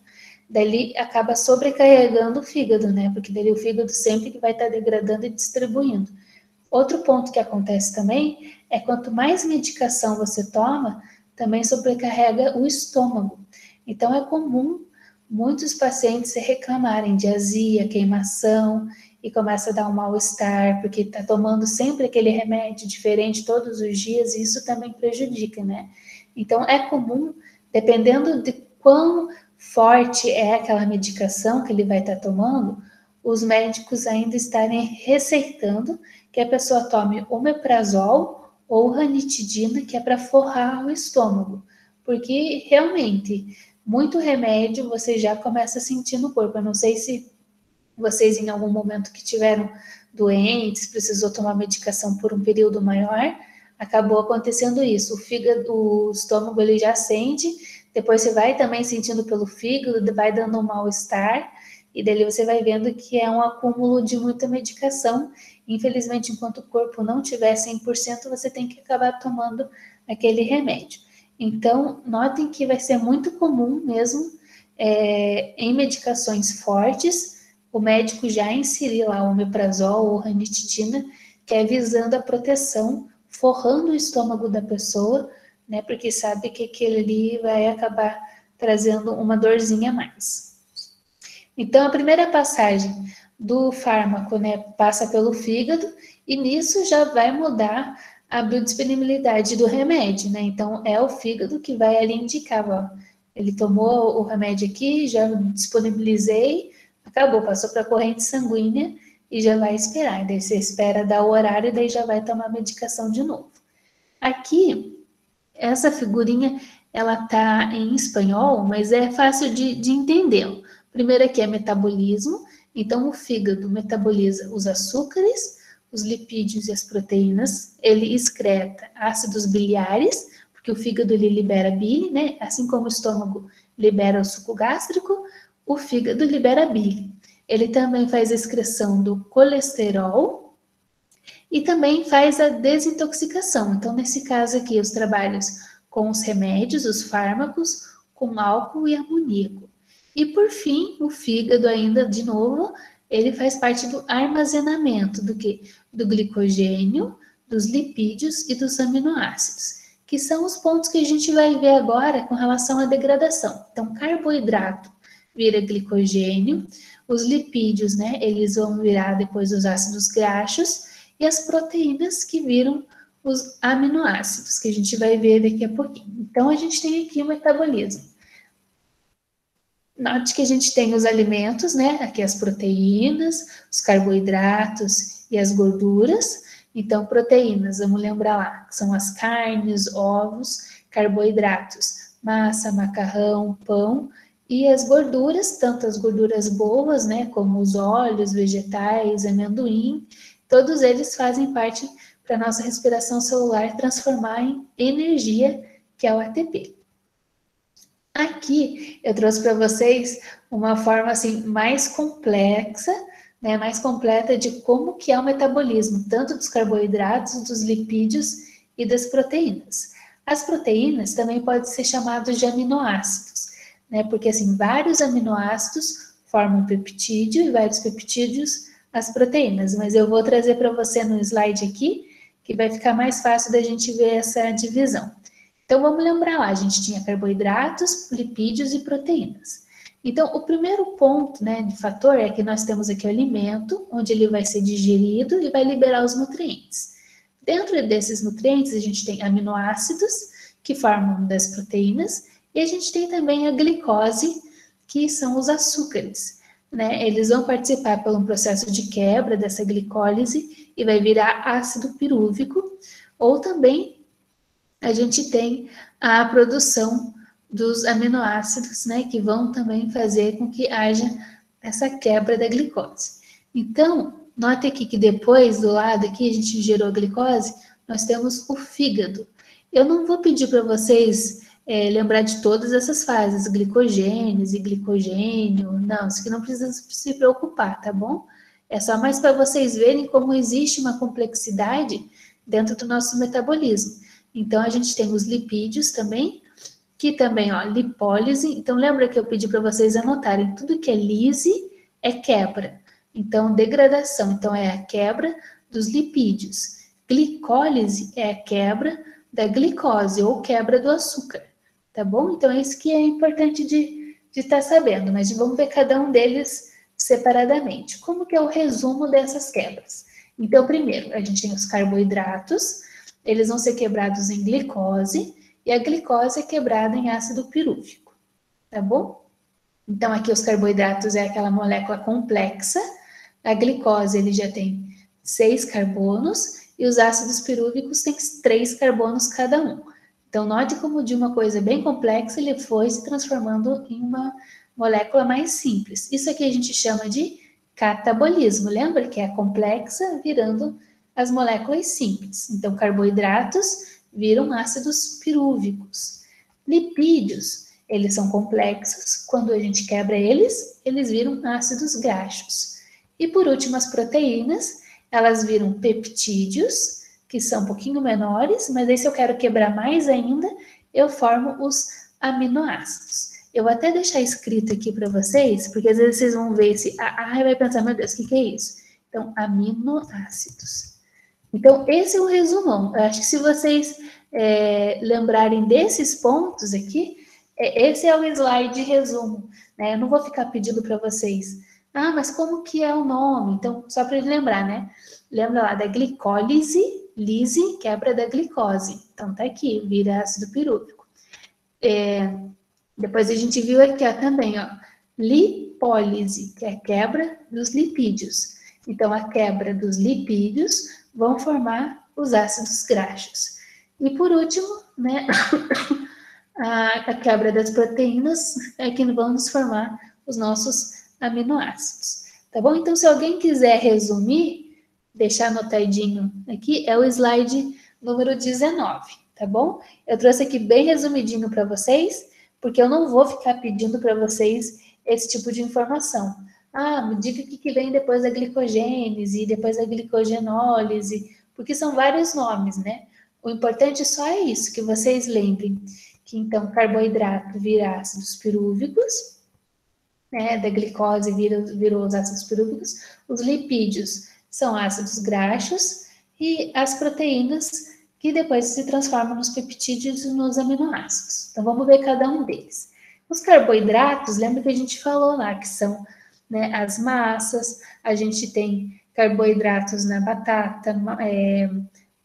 daí acaba sobrecarregando o fígado, né? Porque daí o fígado sempre que vai estar degradando e distribuindo. Outro ponto que acontece também é quanto mais medicação você toma, também sobrecarrega o estômago. Então é comum muitos pacientes reclamarem de azia, queimação e começa a dar um mal-estar, porque está tomando sempre aquele remédio diferente todos os dias e isso também prejudica, né? Então é comum, dependendo de quão forte é aquela medicação que ele vai estar tomando, os médicos ainda estarem receitando que a pessoa tome omeprazol ou ranitidina, que é para forrar o estômago, porque realmente muito remédio você já começa a sentir no corpo. Eu não sei se vocês em algum momento que tiveram doentes, precisou tomar medicação por um período maior, acabou acontecendo isso. O fígado, o estômago ele já sente, depois você vai também sentindo pelo fígado, vai dando um mal-estar, e daí você vai vendo que é um acúmulo de muita medicação. Infelizmente, enquanto o corpo não tiver 100%, você tem que acabar tomando aquele remédio. Então, notem que vai ser muito comum mesmo em medicações fortes, o médico já inserir lá o omeprazol ou ranitidina, que é visando a proteção, forrando o estômago da pessoa, né? Porque sabe que aquele ali vai acabar trazendo uma dorzinha a mais. Então, a primeira passagem do fármaco, né, passa pelo fígado e nisso já vai mudar a biodisponibilidade do remédio, né? Então, é o fígado que vai ali indicar, ó, ele tomou o remédio aqui, já disponibilizei, acabou, passou para a corrente sanguínea e já vai esperar. Daí você espera dar o horário e daí já vai tomar a medicação de novo. Aqui, essa figurinha, ela tá em espanhol, mas é fácil de entender. Primeiro aqui é metabolismo, então o fígado metaboliza os açúcares, os lipídios e as proteínas, ele excreta ácidos biliares, porque o fígado ele libera bile, né? Assim como o estômago libera o suco gástrico, o fígado libera bile. Ele também faz a excreção do colesterol e também faz a desintoxicação. Então, nesse caso aqui, os trabalhos com os remédios, os fármacos, com álcool e amoníaco. E por fim, o fígado ainda, de novo, ele faz parte do armazenamento do que? Do glicogênio, dos lipídios e dos aminoácidos, que são os pontos que a gente vai ver agora com relação à degradação. Então, carboidrato vira glicogênio, os lipídios, né, eles vão virar depois os ácidos graxos e as proteínas que viram os aminoácidos, que a gente vai ver daqui a pouquinho. Então, a gente tem aqui o metabolismo. Note que a gente tem os alimentos, né? Aqui as proteínas, os carboidratos e as gorduras. Então, proteínas, vamos lembrar lá, que são as carnes, ovos, carboidratos, massa, macarrão, pão, e as gorduras, tanto as gorduras boas, né, como os óleos, vegetais, amendoim, todos eles fazem parte para a nossa respiração celular transformar em energia, que é o ATP. Aqui eu trouxe para vocês uma forma assim mais complexa, né, mais completa de como que é o metabolismo, tanto dos carboidratos, dos lipídios e das proteínas. As proteínas também podem ser chamadas de aminoácidos, né, porque assim vários aminoácidos formam um peptídeo, e vários peptídeos as proteínas. Mas eu vou trazer para você no slide aqui, que vai ficar mais fácil da gente ver essa divisão. Então, vamos lembrar lá, a gente tinha carboidratos, lipídios e proteínas. Então, o primeiro ponto, né, de fator é que nós temos aqui o alimento, onde ele vai ser digerido e vai liberar os nutrientes. Dentro desses nutrientes, a gente tem aminoácidos, que formam das proteínas, e a gente tem também a glicose, que são os açúcares, né? Eles vão participar por um processo de quebra dessa glicólise e vai virar ácido pirúvico, ou também a gente tem a produção dos aminoácidos, né, que vão também fazer com que haja essa quebra da glicose. Então, note aqui que depois, do lado aqui, a gente gerou a glicose, nós temos o fígado. Eu não vou pedir para vocês lembrar de todas essas fases, glicogênese, glicogênio, não, isso aqui não precisa se preocupar, tá bom? É só mais para vocês verem como existe uma complexidade dentro do nosso metabolismo. Então, a gente tem os lipídios também, que também, ó, lipólise. Então, lembra que eu pedi para vocês anotarem, tudo que é lise é quebra. Então, degradação, então é a quebra dos lipídios. Glicólise é a quebra da glicose, ou quebra do açúcar, tá bom? Então, é isso que é importante de estar sabendo, mas vamos ver cada um deles separadamente. Como que é o resumo dessas quebras? Então, primeiro, a gente tem os carboidratos, eles vão ser quebrados em glicose, e a glicose é quebrada em ácido pirúvico, tá bom? Então, aqui os carboidratos é aquela molécula complexa, a glicose ele já tem 6 carbonos, e os ácidos pirúvicos têm 3 carbonos cada um. Então, note como de uma coisa bem complexa ele foi se transformando em uma molécula mais simples. Isso aqui a gente chama de catabolismo, lembra que é complexa virando as moléculas simples. Então, carboidratos viram ácidos pirúvicos. Lipídios, eles são complexos, quando a gente quebra eles, eles viram ácidos graxos. E por último, as proteínas, elas viram peptídeos, que são um pouquinho menores, mas aí se eu quero quebrar mais ainda, eu formo os aminoácidos. Eu vou até deixar escrito aqui para vocês, porque às vezes vocês vão ver esse e vai pensar, meu Deus, o que é isso? Então, aminoácidos. Então, esse é o resumão. Eu acho que se vocês lembrarem desses pontos aqui, esse é o slide de resumo, né? Eu não vou ficar pedindo para vocês, mas como que é o nome? Então, só para lembrar, né? Lembra lá da glicólise, lise, quebra da glicose. Então, tá aqui, vira ácido pirúvico. Depois a gente viu aqui também, ó, lipólise, que é a quebra dos lipídios. Então, a quebra dos lipídios vão formar os ácidos graxos. E por último, né, a quebra das proteínas é que vão nos formar os nossos aminoácidos. Tá bom? Então, se alguém quiser resumir, deixar anotadinho aqui, é o slide número 19, tá bom? Eu trouxe aqui bem resumidinho para vocês, porque eu não vou ficar pedindo para vocês esse tipo de informação. Me diga o que vem depois da glicogênese, depois da glicogenólise, porque são vários nomes, né? O importante só é isso, que vocês lembrem que, então, carboidrato vira ácidos pirúvicos, né? Da glicose virou os ácidos pirúvicos, os lipídios são ácidos graxos e as proteínas que depois se transformam nos peptídeos e nos aminoácidos. Então, vamos ver cada um deles. Os carboidratos, lembra que a gente falou lá, que são, né, as massas, a gente tem carboidratos na batata,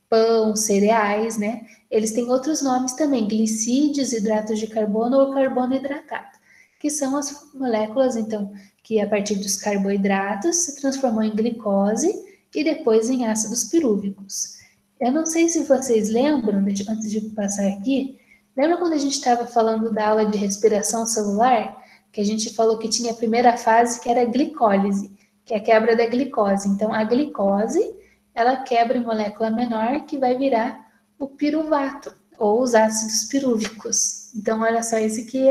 pão, cereais, né? Eles têm outros nomes também, glicídios, hidratos de carbono ou carbono hidratado, que são as moléculas, então, que a partir dos carboidratos se transformam em glicose e depois em ácidos pirúvicos. Eu não sei se vocês lembram, antes de passar aqui, lembra quando a gente estava falando da aula de respiração celular, que a gente falou que tinha a primeira fase que era a glicólise, que é a quebra da glicose. Então, a glicose, ela quebra em molécula menor que vai virar o piruvato, ou os ácidos pirúvicos. Então, olha só, isso que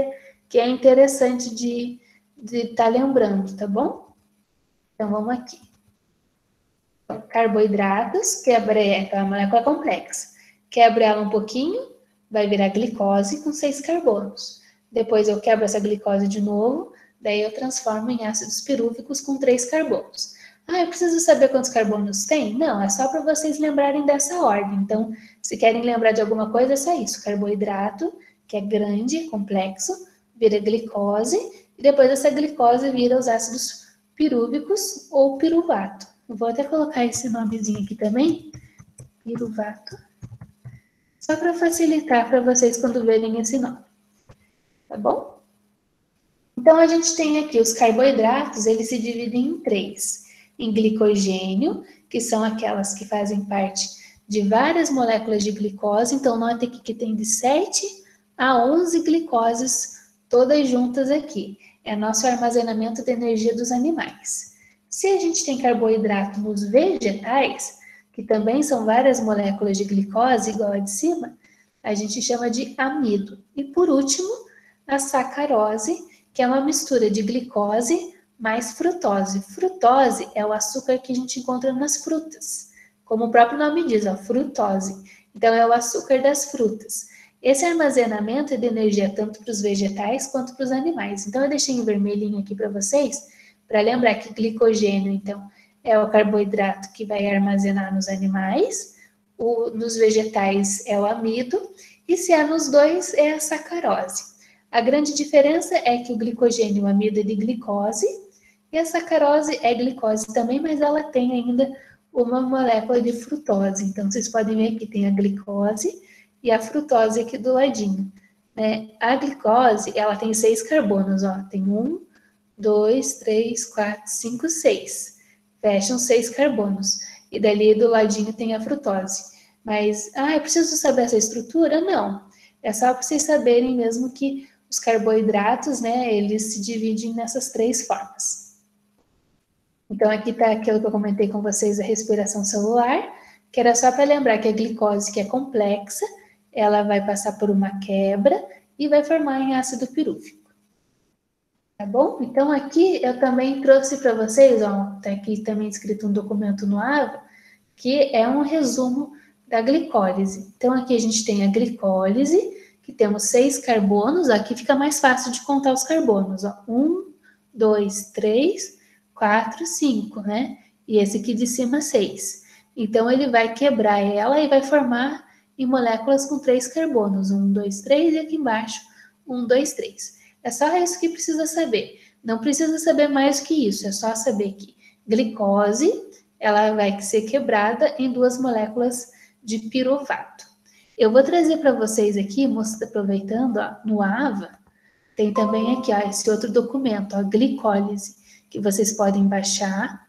é interessante de estar lembrando, tá bom? Então, vamos aqui. Carboidratos, quebra aquela molécula complexa. Quebra ela um pouquinho, vai virar glicose com 6 carbonos. Depois eu quebro essa glicose de novo, Daí eu transformo em ácidos pirúvicos com 3 carbonos. Ah, eu preciso saber quantos carbonos tem? Não, é só para vocês lembrarem dessa ordem. Então, se querem lembrar de alguma coisa, é só isso. Carboidrato, que é grande, complexo, vira glicose, e depois essa glicose vira os ácidos pirúvicos ou piruvato. Eu vou até colocar esse nomezinho aqui também, piruvato, só para facilitar para vocês quando verem esse nome. Tá bom? Então, a gente tem aqui os carboidratos, eles se dividem em 3. Em glicogênio, que são aquelas que fazem parte de várias moléculas de glicose. Então, note aqui que tem de 7 a 11 glicoses todas juntas aqui. É nosso armazenamento de energia dos animais. Se a gente tem carboidrato nos vegetais, que também são várias moléculas de glicose, igual a de cima, a gente chama de amido. E por último, a sacarose, que é uma mistura de glicose mais frutose. Frutose é o açúcar que a gente encontra nas frutas. Como o próprio nome diz, ó, frutose. Então, é o açúcar das frutas. Esse armazenamento é de energia tanto para os vegetais quanto para os animais. Então, eu deixei em vermelhinho aqui para vocês, para lembrar que glicogênio, então, é o carboidrato que vai armazenar nos animais, nos vegetais é o amido, e se há nos dois, é a sacarose. A grande diferença é que o glicogênio, o amido, é de glicose, e a sacarose é glicose também, mas ela tem ainda uma molécula de frutose. Então, vocês podem ver que tem a glicose e a frutose aqui do ladinho. Né? A glicose, ela tem 6 carbonos, ó. Tem 1, 2, 3, 4, 5, 6. Fecham 6 carbonos. E dali do ladinho tem a frutose. Mas, eu preciso saber essa estrutura? Não. É só para vocês saberem mesmo que os carboidratos, né, eles se dividem nessas 3 formas. Então, aqui está aquilo que eu comentei com vocês, a respiração celular, que era só para lembrar que a glicose, que é complexa, ela vai passar por uma quebra e vai formar em ácido pirúvico. Tá bom? Então, aqui eu também trouxe para vocês, ó, tá aqui também escrito um documento no AVA, que é um resumo da glicólise. Então, aqui a gente tem a glicólise, que temos 6 carbonos, aqui fica mais fácil de contar os carbonos, ó. 1, 2, 3, 4, 5, né? E esse aqui de cima, 6. Então, ele vai quebrar ela e vai formar em moléculas com 3 carbonos. 1, 2, 3, e aqui embaixo, 1, 2, 3. É só isso que precisa saber. Não precisa saber mais que isso, é só saber que glicose, ela vai ser quebrada em 2 moléculas de piruvato. Eu vou trazer para vocês aqui, aproveitando, ó, no AVA, tem também aqui, ó, esse outro documento, ó, glicólise, que vocês podem baixar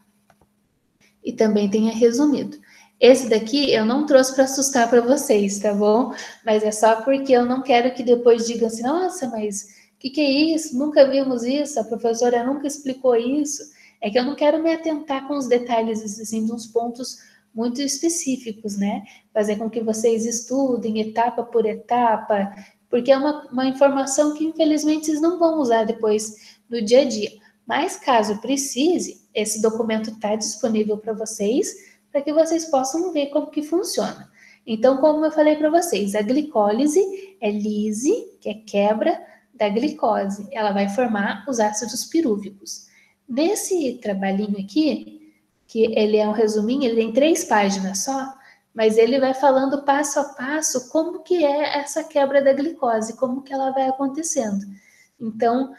e também tem resumido. Esse daqui eu não trouxe para assustar para vocês, tá bom? Mas é só porque eu não quero que depois digam assim, nossa, mas o que é isso? Nunca vimos isso, a professora nunca explicou isso. É que eu não quero me atentar com os detalhes, assim, de uns pontos muito específicos, né? Fazer com que vocês estudem etapa por etapa, porque é uma informação que, infelizmente, vocês não vão usar depois no dia a dia. Mas, caso precise, esse documento está disponível para vocês, para que vocês possam ver como que funciona. Então, como eu falei para vocês, a glicólise é lise, que é quebra da glicose. Ela vai formar os ácidos pirúvicos. Nesse trabalhinho aqui, que ele é um resuminho, ele tem 3 páginas só, mas ele vai falando passo a passo como que é essa quebra da glicose, como que ela vai acontecendo. Então,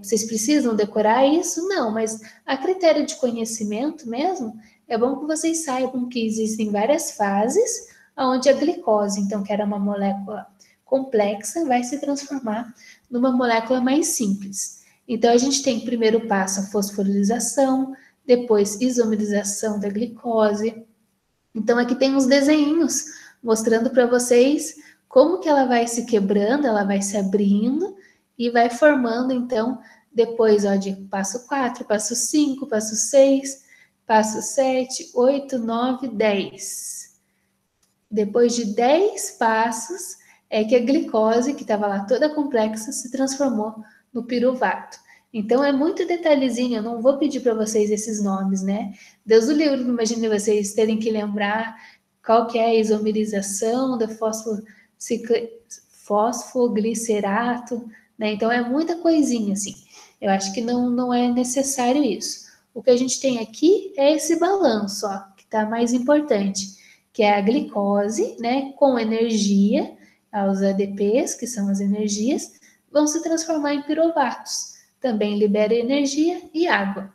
vocês precisam decorar isso? Não, mas a critério de conhecimento mesmo, é bom que vocês saibam que existem várias fases onde a glicose, então, que era uma molécula complexa, vai se transformar numa molécula mais simples. Então, a gente tem primeiro passo a fosforilação, depois isomerização da glicose. Então, aqui tem uns desenhinhos mostrando para vocês como que ela vai se quebrando, ela vai se abrindo e vai formando, então, depois, ó, de passo 4, passo 5, passo 6, passo 7, 8, 9, 10. Depois de 10 passos, é que a glicose, que estava lá toda complexa, se transformou no piruvato. Então, é muito detalhezinho, eu não vou pedir para vocês esses nomes, né? Deus do livro, imagine vocês terem que lembrar qual que é a isomerização da fosfoglicerato, né? Então, é muita coisinha, assim. Eu acho que não é necessário isso. O que a gente tem aqui é esse balanço, ó, que está mais importante, que é a glicose, né, com energia, os ADPs, que são as energias, vão se transformar em piruvatos. Também libera energia e água.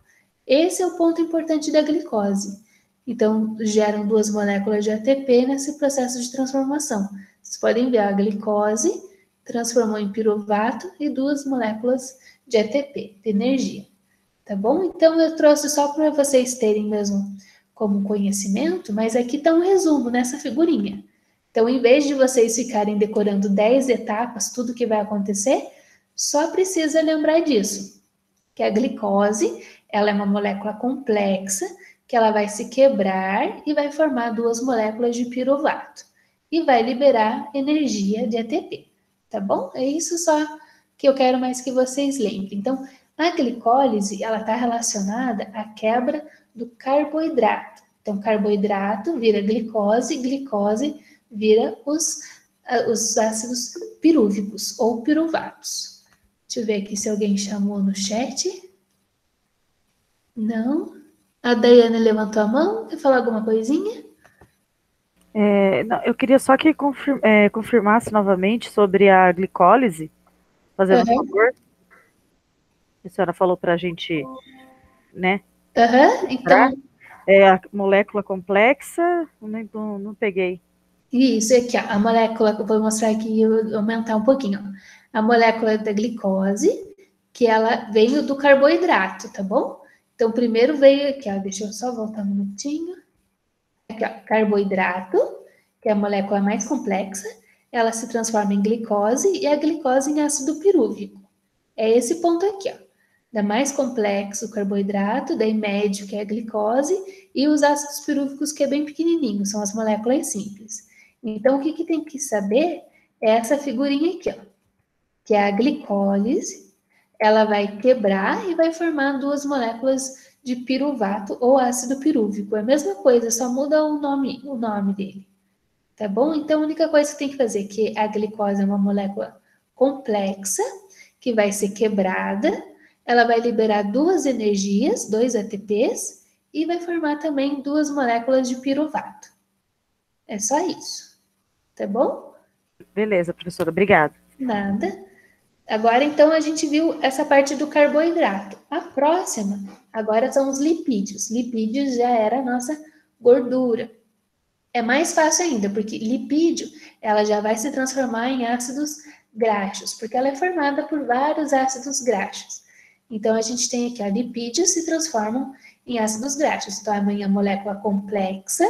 Esse é o ponto importante da glicose. Então, geram duas moléculas de ATP nesse processo de transformação. Vocês podem ver, a glicose transformou em piruvato e duas moléculas de ATP, de energia. Tá bom? Então, eu trouxe só para vocês terem mesmo como conhecimento, mas aqui está um resumo nessa figurinha. Então, em vez de vocês ficarem decorando 10 etapas, tudo que vai acontecer, só precisa lembrar disso, que a glicose, ela é uma molécula complexa, que ela vai se quebrar e vai formar duas moléculas de piruvato e vai liberar energia de ATP, tá bom? É isso só que eu quero mais que vocês lembrem. Então, a glicólise, ela está relacionada à quebra do carboidrato. Então, carboidrato vira glicose, glicose vira os ácidos pirúvicos ou piruvatos. Deixa eu ver aqui se alguém chamou no chat. Não? A Daiane levantou a mão. Quer falar alguma coisinha? Não, eu queria só que confirmasse novamente sobre a glicólise, fazendo um favor. A senhora falou para a gente, né? Então. É a molécula complexa, não peguei. Isso, aqui, ó, a molécula, eu vou mostrar aqui e aumentar um pouquinho. Ó. A molécula da glicose, que ela veio do carboidrato, tá bom? Então, primeiro veio aqui, ó, deixa eu só voltar um minutinho. Aqui, ó, carboidrato, que é a molécula mais complexa, ela se transforma em glicose e a glicose em ácido pirúvico. É esse ponto aqui, ó. Da mais complexo, o carboidrato, daí médio, que é a glicose, e os ácidos pirúvicos, que é bem pequenininho, são as moléculas simples. Então, o que tem que saber é essa figurinha aqui, ó, que é a glicólise. Ela vai quebrar e vai formar duas moléculas de piruvato ou ácido pirúvico. É a mesma coisa, só muda o nome dele. Tá bom? Então, a única coisa que tem que fazer é que a glicose é uma molécula complexa, que vai ser quebrada, ela vai liberar duas energias, 2 ATPs, e vai formar também duas moléculas de piruvato. É só isso. Tá bom? Beleza, professora, obrigada. Nada. Agora, então, a gente viu essa parte do carboidrato. A próxima, agora são os lipídios. Lipídios já era a nossa gordura. É mais fácil ainda, porque lipídio, ela já vai se transformar em ácidos graxos, porque ela é formada por vários ácidos graxos. Então, a gente tem aqui, lipídios se transformam em ácidos graxos. Então, a molécula complexa,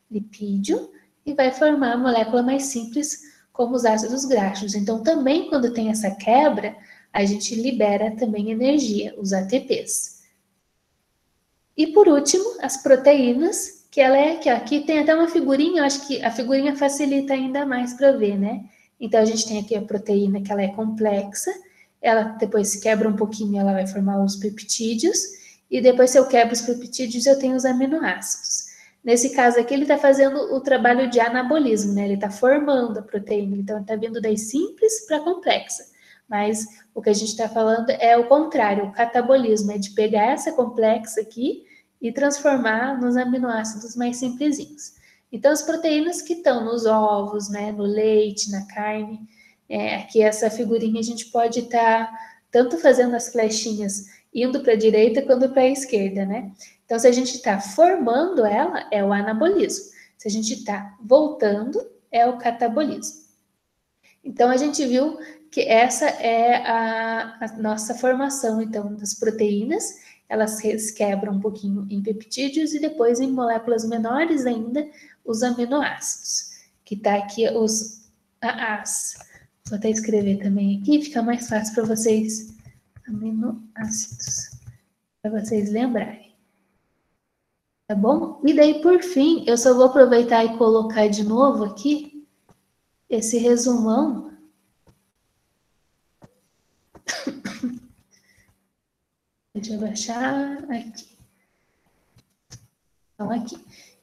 lipídio, e vai formar a molécula mais simples, como os ácidos graxos. Então, também quando tem essa quebra, a gente libera também energia, os ATPs. E por último, as proteínas, que ela é aqui, ó, aqui tem até uma figurinha, eu acho que a figurinha facilita ainda mais para ver, né? Então, a gente tem aqui a proteína, que ela é complexa, ela depois se quebra um pouquinho, ela vai formar os peptídeos, e depois se eu quebro os peptídeos, eu tenho os aminoácidos. Nesse caso aqui, ele está fazendo o trabalho de anabolismo, né? Ele está formando a proteína, então está vindo daí simples para complexa. Mas o que a gente está falando é o contrário, o catabolismo, é de pegar essa complexa aqui e transformar nos aminoácidos mais simplesinhos. Então, as proteínas que estão nos ovos, né, no leite, na carne, aqui essa figurinha a gente pode estar tanto fazendo as flechinhas indo para a direita quanto para a esquerda, né? Então, se a gente está formando ela, é o anabolismo. Se a gente está voltando, é o catabolismo. Então, a gente viu que essa é a nossa formação, então, das proteínas. Elas se quebram um pouquinho em peptídeos e depois em moléculas menores ainda, os aminoácidos. Que está aqui os AAs. Vou até escrever também aqui, fica mais fácil para vocês. Aminoácidos. Para vocês lembrarem. Tá bom? E daí, por fim, eu só vou aproveitar e colocar de novo aqui esse resumão. Deixa eu baixar aqui. Então, aqui.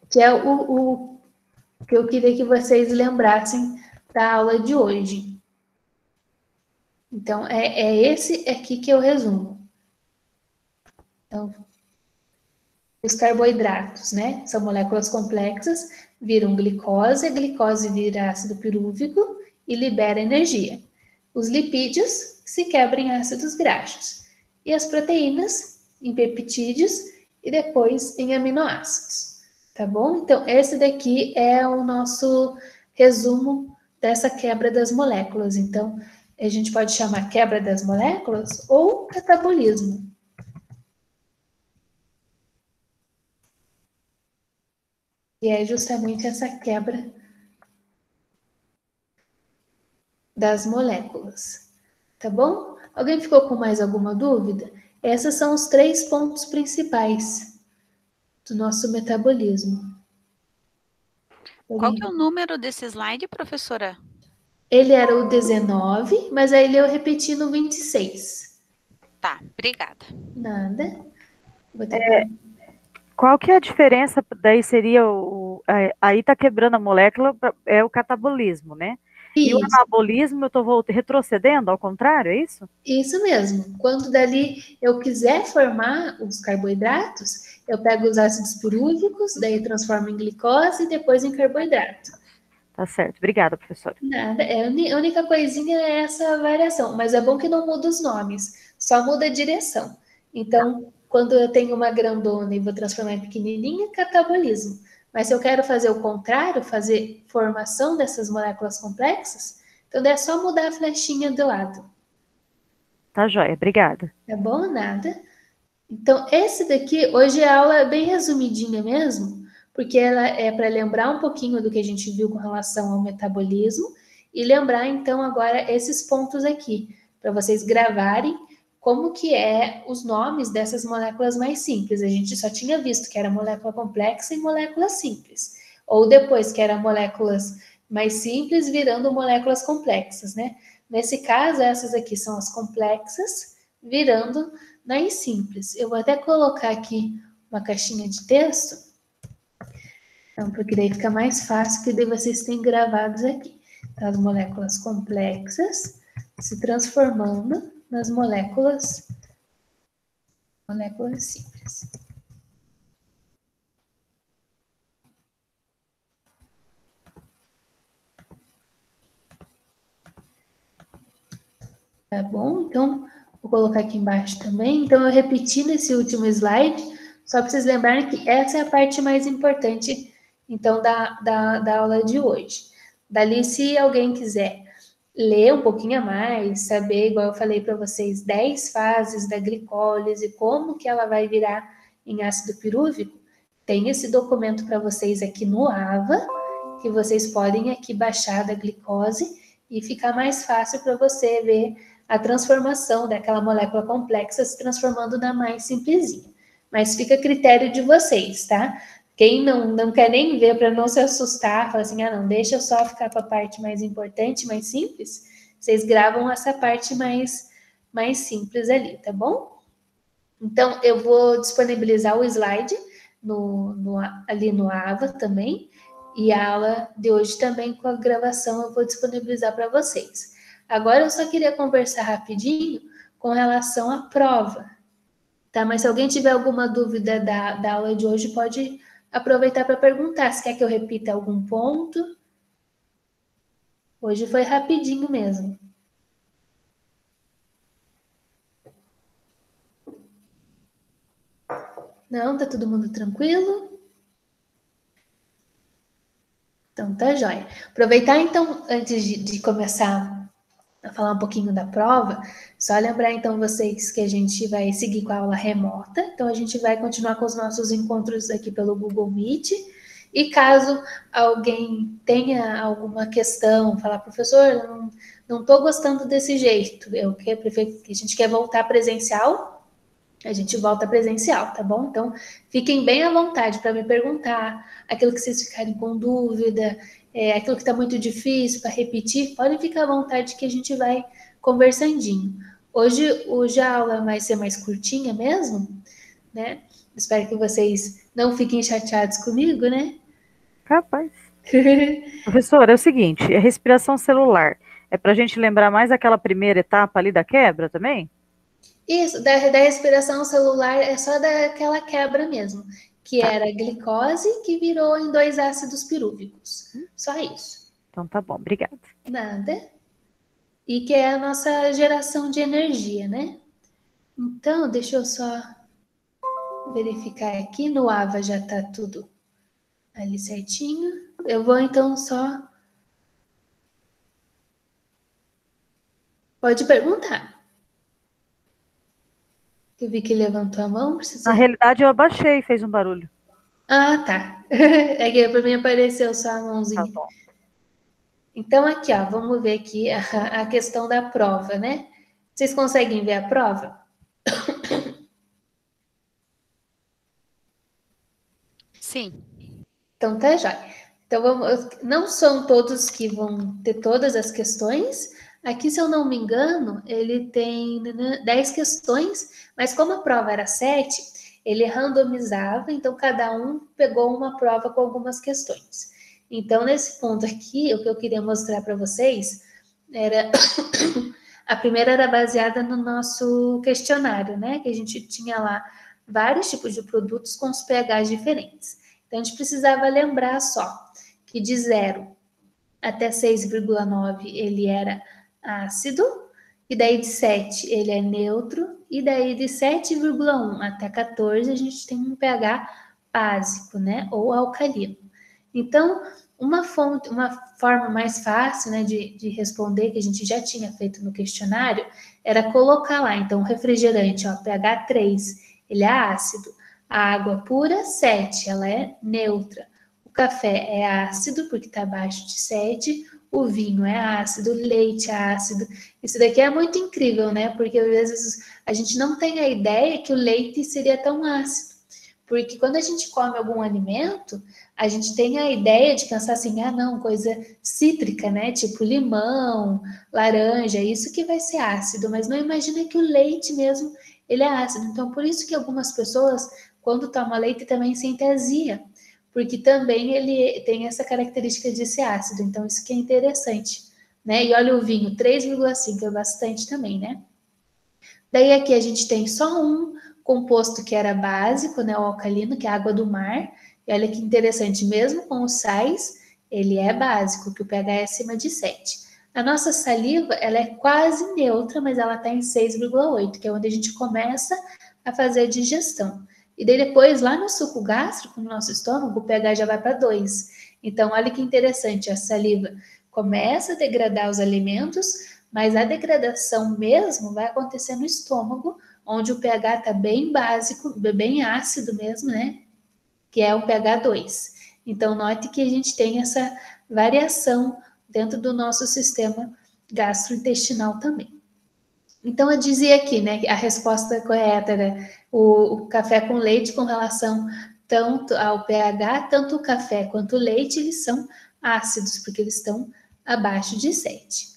Que é o que eu queria que vocês lembrassem da aula de hoje. Então, é esse aqui que eu resumo. Então, os carboidratos, né? São moléculas complexas, viram glicose, a glicose vira ácido pirúvico e libera energia. Os lipídios se quebram em ácidos graxos. E as proteínas em peptídeos e depois em aminoácidos. Tá bom? Então, esse daqui é o nosso resumo dessa quebra das moléculas. Então, a gente pode chamar quebra das moléculas ou catabolismo. E é justamente essa quebra das moléculas. Tá bom? Alguém ficou com mais alguma dúvida? Esses são os 3 pontos principais do nosso metabolismo. Qual que é o número desse slide, professora? Ele era o 19, mas aí eu repeti no 26. Tá, obrigada. Nada. Qual que é a diferença? Daí seria aí tá quebrando a molécula, é o catabolismo, né? Isso. E o anabolismo, eu estou retrocedendo, ao contrário, é isso? Isso mesmo. Quando dali eu quiser formar os carboidratos, eu pego os ácidos pirúvicos, daí transformo em glicose e depois em carboidrato. Tá certo. Obrigada, professora. Nada. A única coisinha é essa variação, mas é bom que não muda os nomes, só muda a direção. Então, quando eu tenho uma grandona e vou transformar em pequenininha, catabolismo. Mas se eu quero fazer o contrário, fazer formação dessas moléculas complexas, então é só mudar a flechinha do lado. Tá joia, obrigada. Tá bom? Nada. Então, esse daqui, hoje a aula é bem resumidinha mesmo, porque ela é para lembrar um pouquinho do que a gente viu com relação ao metabolismo e lembrar, então, agora esses pontos aqui, para vocês gravarem como que é os nomes dessas moléculas mais simples. A gente só tinha visto que era molécula complexa e molécula simples. Ou depois que era moléculas mais simples virando moléculas complexas, né? Nesse caso, essas aqui são as complexas virando nas simples. Eu vou até colocar aqui uma caixinha de texto, então, porque daí fica mais fácil, que daí vocês têm gravados aqui. Então, as moléculas complexas se transformando nas moléculas simples. Tá bom? Então, vou colocar aqui embaixo também. Então, eu repeti nesse último slide, só para vocês lembrarem que essa é a parte mais importante, então, da aula de hoje. Dali, se alguém quiser ler um pouquinho a mais, saber, igual eu falei para vocês, 10 fases da glicólise, como que ela vai virar em ácido pirúvico, tem esse documento para vocês aqui no AVA, que vocês podem aqui baixar da glicose e ficar mais fácil para você ver a transformação daquela molécula complexa se transformando na mais simplesinha. Mas fica a critério de vocês, tá? Quem não quer nem ver, para não se assustar, fala assim, não, deixa eu só ficar com a parte mais importante, mais simples, vocês gravam essa parte mais simples ali, tá bom? Então, eu vou disponibilizar o slide ali no AVA também, e a aula de hoje também com a gravação eu vou disponibilizar para vocês. Agora, eu só queria conversar rapidinho com relação à prova, tá? Mas se alguém tiver alguma dúvida da aula de hoje, pode aproveitar para perguntar se quer que eu repita algum ponto. Hoje foi rapidinho mesmo. Não, tá todo mundo tranquilo? Então, tá jóia. Aproveitar, então, antes de começar a falar um pouquinho da prova, só lembrar, então, vocês que a gente vai seguir com a aula remota. Então, a gente vai continuar com os nossos encontros aqui pelo Google Meet. E caso alguém tenha alguma questão, falar, professor, não estou gostando desse jeito, que a gente quer voltar presencial, a gente volta presencial, tá bom? Então, fiquem bem à vontade para me perguntar, aquilo que vocês ficarem com dúvida, aquilo que está muito difícil para repetir, podem ficar à vontade que a gente vai conversandinho. Hoje a aula vai ser mais curtinha mesmo, né? Espero que vocês não fiquem chateados comigo, né? Capaz. Professor, é o seguinte, a respiração celular é para a gente lembrar mais aquela primeira etapa ali da quebra também? Isso, da respiração celular é só daquela quebra mesmo, que era glicose que virou em 2 ácidos pirúvicos. Só isso. Então tá bom, obrigada. Nada. E que é a nossa geração de energia, né? Então, deixa eu só verificar aqui. No AVA já tá tudo ali certinho. Eu vou então só... Pode perguntar. Eu vi que levantou a mão. Na realidade, eu abaixei e fez um barulho. Ah, tá. É que para mim apareceu só a mãozinha. Tá bom. Então, aqui, ó, vamos ver aqui a questão da prova, né? Vocês conseguem ver a prova? Sim. Então, tá jóia. Então, não são todos que vão ter todas as questões. Aqui, se eu não me engano, ele tem 10 questões, mas como a prova era 7, ele randomizava, então cada um pegou uma prova com algumas questões. Então, nesse ponto aqui, o que eu queria mostrar para vocês era... A primeira era baseada no nosso questionário, né? Que a gente tinha lá vários tipos de produtos com os pHs diferentes. Então, a gente precisava lembrar só que de 0 até 6,9 ele era ácido, e daí de 7 ele é neutro, e daí de 7,1 até 14 a gente tem um pH básico, né? Ou alcalino. Então, uma forma mais fácil, né, de responder, que a gente já tinha feito no questionário, era colocar lá, então, o refrigerante, ó, pH 3, ele é ácido. A água pura, 7, ela é neutra. O café é ácido, porque está abaixo de 7. O vinho é ácido, o leite é ácido. Isso daqui é muito incrível, né? Porque às vezes a gente não tem a ideia que o leite seria tão ácido. Porque quando a gente come algum alimento, a gente tem a ideia de pensar assim, ah, não, coisa cítrica, né? Tipo limão, laranja, isso que vai ser ácido. Mas não imagina que o leite mesmo, ele é ácido. Então, por isso que algumas pessoas, quando tomam leite, também sentem azia. Porque também ele tem essa característica de ser ácido. Então, isso que é interessante, né? E olha o vinho, 3,5 é bastante também, né? Daí aqui a gente tem só um composto que era básico, né? O alcalino, que é a água do mar. E olha que interessante, mesmo com os sais, ele é básico, que o pH é acima de 7. A nossa saliva, ela é quase neutra, mas ela está em 6,8, que é onde a gente começa a fazer a digestão. E daí depois, lá no suco gástrico, no nosso estômago, o pH já vai para 2. Então, olha que interessante, a saliva começa a degradar os alimentos, mas a degradação mesmo vai acontecer no estômago, onde o pH está bem básico, bem ácido mesmo, né? Que é o pH 2. Então, note que a gente tem essa variação dentro do nosso sistema gastrointestinal também. Então, eu dizia aqui, né, que a resposta correta era o café com leite com relação tanto ao pH, tanto o café quanto o leite, eles são ácidos, porque eles estão abaixo de 7.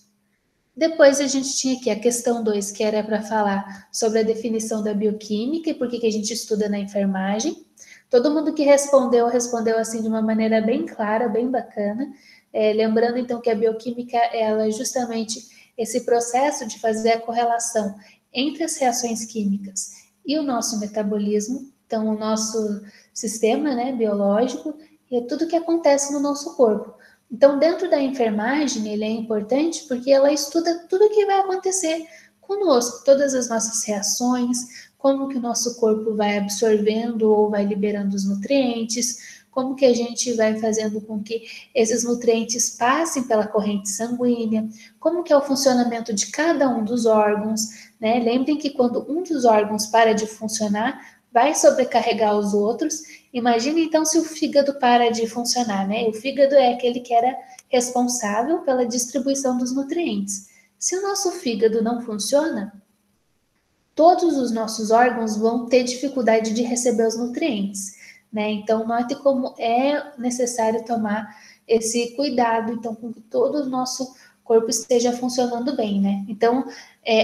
Depois a gente tinha aqui a questão 2, que era para falar sobre a definição da bioquímica e por que a gente estuda na enfermagem. Todo mundo que respondeu assim de uma maneira bem clara, bem bacana. Lembrando então que a bioquímica ela é justamente esse processo de fazer a correlação entre as reações químicas e o nosso metabolismo, então o nosso sistema, né, biológico, e tudo que acontece no nosso corpo. Então, dentro da enfermagem, ele é importante porque ela estuda tudo o que vai acontecer conosco, todas as nossas reações, como que o nosso corpo vai absorvendo ou vai liberando os nutrientes, como que a gente vai fazendo com que esses nutrientes passem pela corrente sanguínea, como que é o funcionamento de cada um dos órgãos, né? Lembrem que quando um dos órgãos para de funcionar, vai sobrecarregar os outros. Imagine então se o fígado para de funcionar, né? O fígado é aquele que era responsável pela distribuição dos nutrientes. Se o nosso fígado não funciona, todos os nossos órgãos vão ter dificuldade de receber os nutrientes, né? Então, note como é necessário tomar esse cuidado, então, com que todo o nosso corpo esteja funcionando bem, né? Então,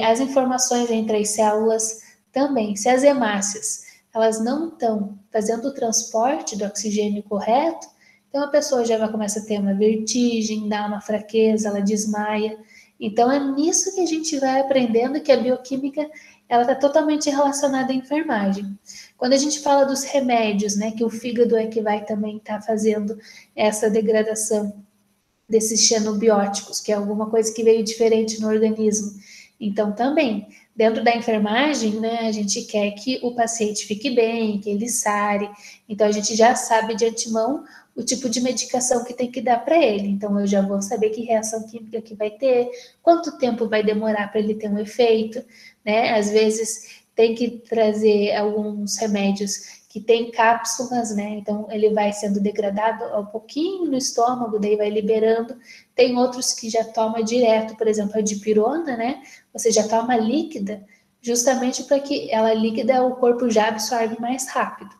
as informações entre as células também, se as hemácias, elas não estão fazendo o transporte do oxigênio correto, então a pessoa já vai começar a ter uma vertigem, dar uma fraqueza, ela desmaia. Então, é nisso que a gente vai aprendendo que a bioquímica ela está totalmente relacionada à enfermagem. Quando a gente fala dos remédios, né, que o fígado é que vai também estar fazendo essa degradação desses xenobióticos, que é alguma coisa que veio diferente no organismo. Então, também, dentro da enfermagem, né, a gente quer que o paciente fique bem, que ele sare. Então, a gente já sabe de antemão o tipo de medicação que tem que dar para ele. Então, eu já vou saber que reação química que vai ter, quanto tempo vai demorar para ele ter um efeito, né? Às vezes, tem que trazer alguns remédios que tem cápsulas, né? Então ele vai sendo degradado um pouquinho no estômago, daí vai liberando. Tem outros que já toma direto, por exemplo, a dipirona, né? Você já toma líquida, justamente para que ela líquida o corpo já absorve mais rápido.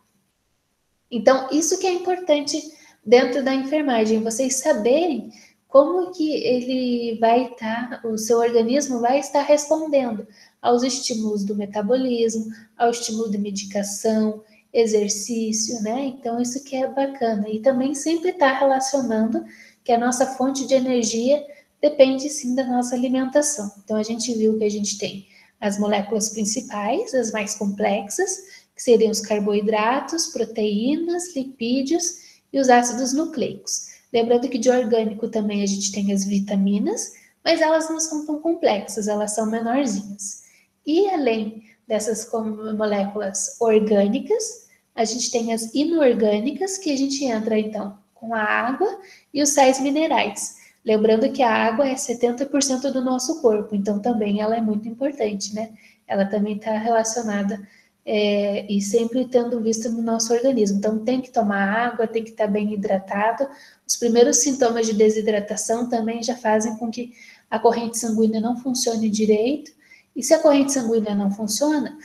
Então, isso que é importante dentro da enfermagem, vocês saberem como que ele vai estar, o seu organismo vai estar respondendo aos estímulos do metabolismo, ao estímulo de medicação, exercício, né? Então, isso que é bacana. E também sempre está relacionando que a nossa fonte de energia depende, sim, da nossa alimentação. Então, a gente viu que a gente tem as moléculas principais, as mais complexas, que seriam os carboidratos, proteínas, lipídios e os ácidos nucleicos. Lembrando que de orgânico também a gente tem as vitaminas, mas elas não são tão complexas, elas são menorzinhas. E além dessas moléculas orgânicas, a gente tem as inorgânicas, que a gente entra então com a água e os sais minerais. Lembrando que a água é 70% do nosso corpo, então também ela é muito importante, né? Ela também está relacionada e sempre tendo vista no nosso organismo. Então tem que tomar água, tem que estar bem hidratado. Os primeiros sintomas de desidratação também já fazem com que a corrente sanguínea não funcione direito. E se a corrente sanguínea não funciona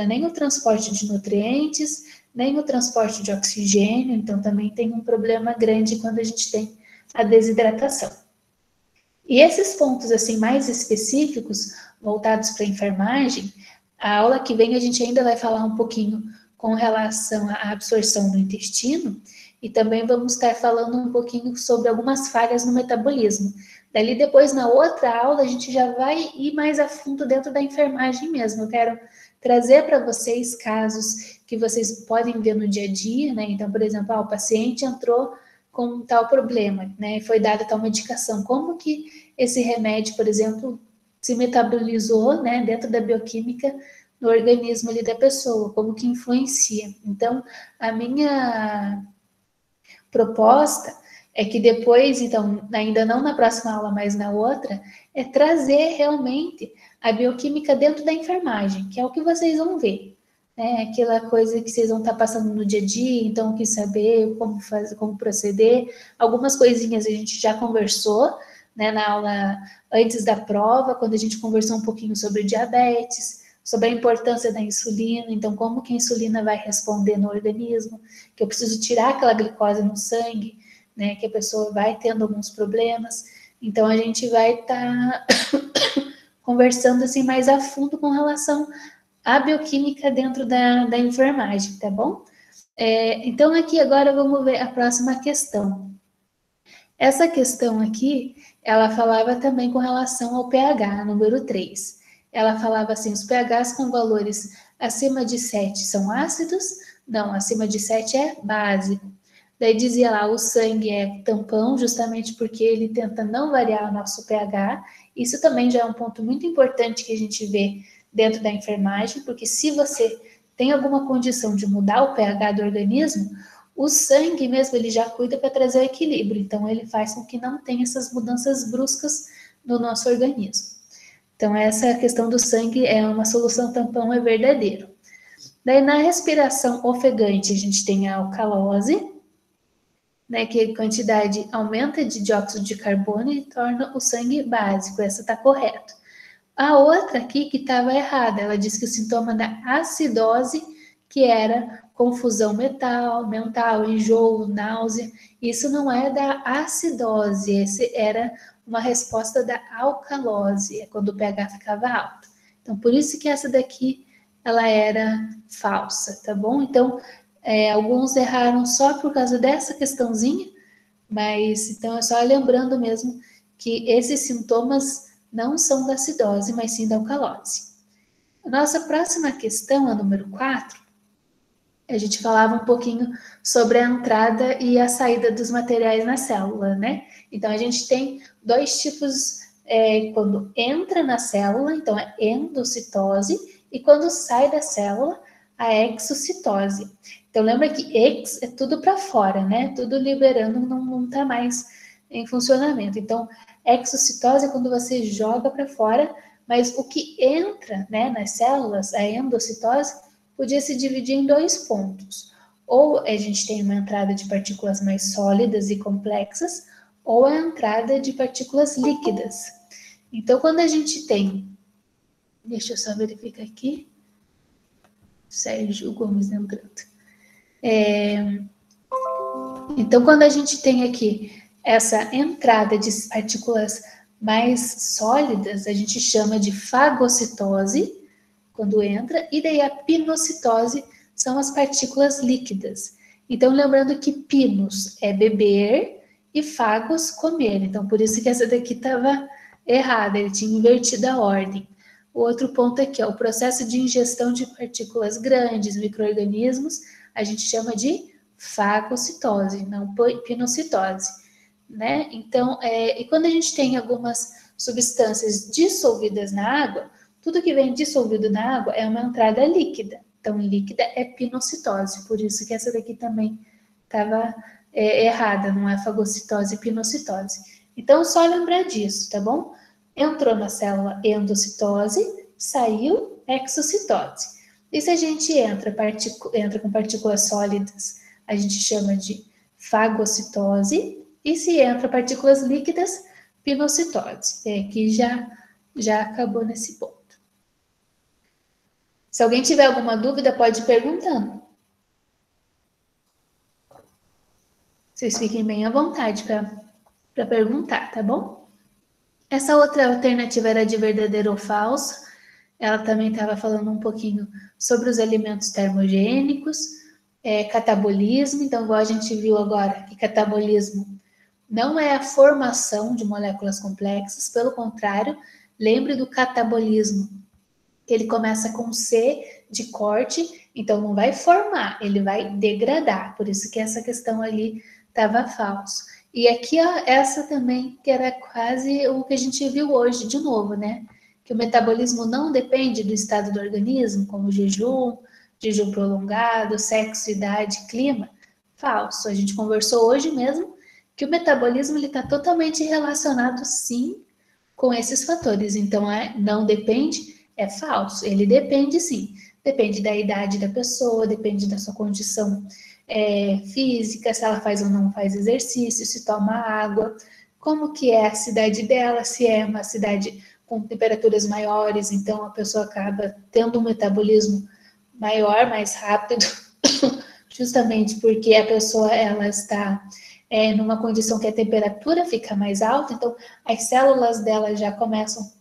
nem o transporte de nutrientes, nem o transporte de oxigênio, então também tem um problema grande quando a gente tem a desidratação. E esses pontos assim mais específicos, voltados para a enfermagem, a aula que vem a gente ainda vai falar um pouquinho com relação à absorção do intestino, e também vamos estar falando um pouquinho sobre algumas falhas no metabolismo. Dali depois, na outra aula, a gente já vai ir mais a fundo dentro da enfermagem mesmo. Eu quero trazer para vocês casos que vocês podem ver no dia a dia, né? Então, por exemplo, o paciente entrou com tal problema, né? Foi dada tal medicação. Como que esse remédio, por exemplo, se metabolizou, né, dentro da bioquímica no organismo ali da pessoa? Como que influencia? Então, a minha proposta é que depois, então, ainda não na próxima aula, mas na outra, é trazer realmente a bioquímica dentro da enfermagem, que é o que vocês vão ver, né? Aquela coisa que vocês vão estar passando no dia a dia, então, quis saber como fazer, como proceder. Algumas coisinhas a gente já conversou, né, na aula antes da prova, quando a gente conversou um pouquinho sobre diabetes, sobre a importância da insulina, então como que a insulina vai responder no organismo, que eu preciso tirar aquela glicose no sangue, né, que a pessoa vai tendo alguns problemas. Então a gente vai estar conversando assim mais a fundo com relação à bioquímica dentro da enfermagem, tá bom? Então aqui agora vamos ver a próxima questão. Essa questão aqui, ela falava também com relação ao pH, número 3. Ela falava assim, os pHs com valores acima de 7 são ácidos? Não, acima de 7 é básico. Daí dizia lá, o sangue é tampão, justamente porque ele tenta não variar o nosso pH. Isso também já é um ponto muito importante que a gente vê dentro da enfermagem, porque se você tem alguma condição de mudar o pH do organismo, o sangue mesmo, ele já cuida para trazer o equilíbrio. Então, ele faz com que não tenha essas mudanças bruscas no nosso organismo. Então, essa questão do sangue é uma solução tampão, é verdadeiro. Daí, na respiração ofegante, a gente tem a alcalose, né, que a quantidade aumenta de dióxido de carbono e torna o sangue básico. Essa está correta. A outra aqui que estava errada, ela disse que o sintoma da acidose, que era confusão mental, enjoo, náusea, isso não é da acidose, esse era uma resposta da alcalose, é quando o pH ficava alto. Então, por isso que essa daqui, ela era falsa, tá bom? Então, alguns erraram só por causa dessa questãozinha, mas então é só lembrando mesmo que esses sintomas não são da acidose, mas sim da alcalose. A nossa próxima questão, a número 4, a gente falava um pouquinho sobre a entrada e a saída dos materiais na célula, né? Então, a gente tem dois tipos quando entra na célula, então é endocitose, e quando sai da célula, a exocitose. Então, lembra que ex é tudo para fora, né? Tudo liberando, não está mais em funcionamento. Então, exocitose é quando você joga para fora, mas o que entra, né, nas células, a endocitose, podia se dividir em dois pontos. Ou a gente tem uma entrada de partículas mais sólidas e complexas, ou a entrada de partículas líquidas. Então, quando a gente tem... Deixa eu só verificar aqui. Sérgio Gomes entrando. Então, quando a gente tem aqui essa entrada de partículas mais sólidas, a gente chama de fagocitose, quando entra, e daí a pinocitose são as partículas líquidas. Então, lembrando que pinos é beber e fagos comer. Então, por isso que essa daqui estava errada, ele tinha invertido a ordem. O outro ponto aqui, ó, o processo de ingestão de partículas grandes, micro-organismos, a gente chama de fagocitose, não pinocitose, né? Então, e quando a gente tem algumas substâncias dissolvidas na água, tudo que vem dissolvido na água é uma entrada líquida. Então, líquida é pinocitose, por isso que essa daqui também estava errada, não é fagocitose, é pinocitose. Então, só lembrar disso, tá bom? Entrou na célula endocitose, saiu exocitose. E se a gente entra com partículas sólidas, a gente chama de fagocitose. E se entra partículas líquidas, pinocitose. Aqui já acabou nesse ponto. Se alguém tiver alguma dúvida, pode ir perguntando. Vocês fiquem bem à vontade para perguntar, tá bom? Essa outra alternativa era de verdadeiro ou falso. Ela também estava falando um pouquinho sobre os alimentos termogênicos, catabolismo. Então, igual a gente viu agora, que catabolismo não é a formação de moléculas complexas, pelo contrário, lembre do catabolismo, que ele começa com C de corte, então não vai formar, ele vai degradar. Por isso que essa questão ali estava falso. E aqui, ó, essa também, que era quase o que a gente viu hoje, de novo, né? Que o metabolismo não depende do estado do organismo, como jejum prolongado, sexo, idade, clima. Falso. A gente conversou hoje mesmo que o metabolismo está totalmente relacionado, sim, com esses fatores. Então, não depende, é falso. Ele depende, sim. Depende da idade da pessoa, depende da sua condição física, se ela faz ou não faz exercício, se toma água, como que é a cidade dela, se é uma cidade com temperaturas maiores, então a pessoa acaba tendo um metabolismo maior, mais rápido, justamente porque a pessoa ela está numa condição que a temperatura fica mais alta, então as células dela já começam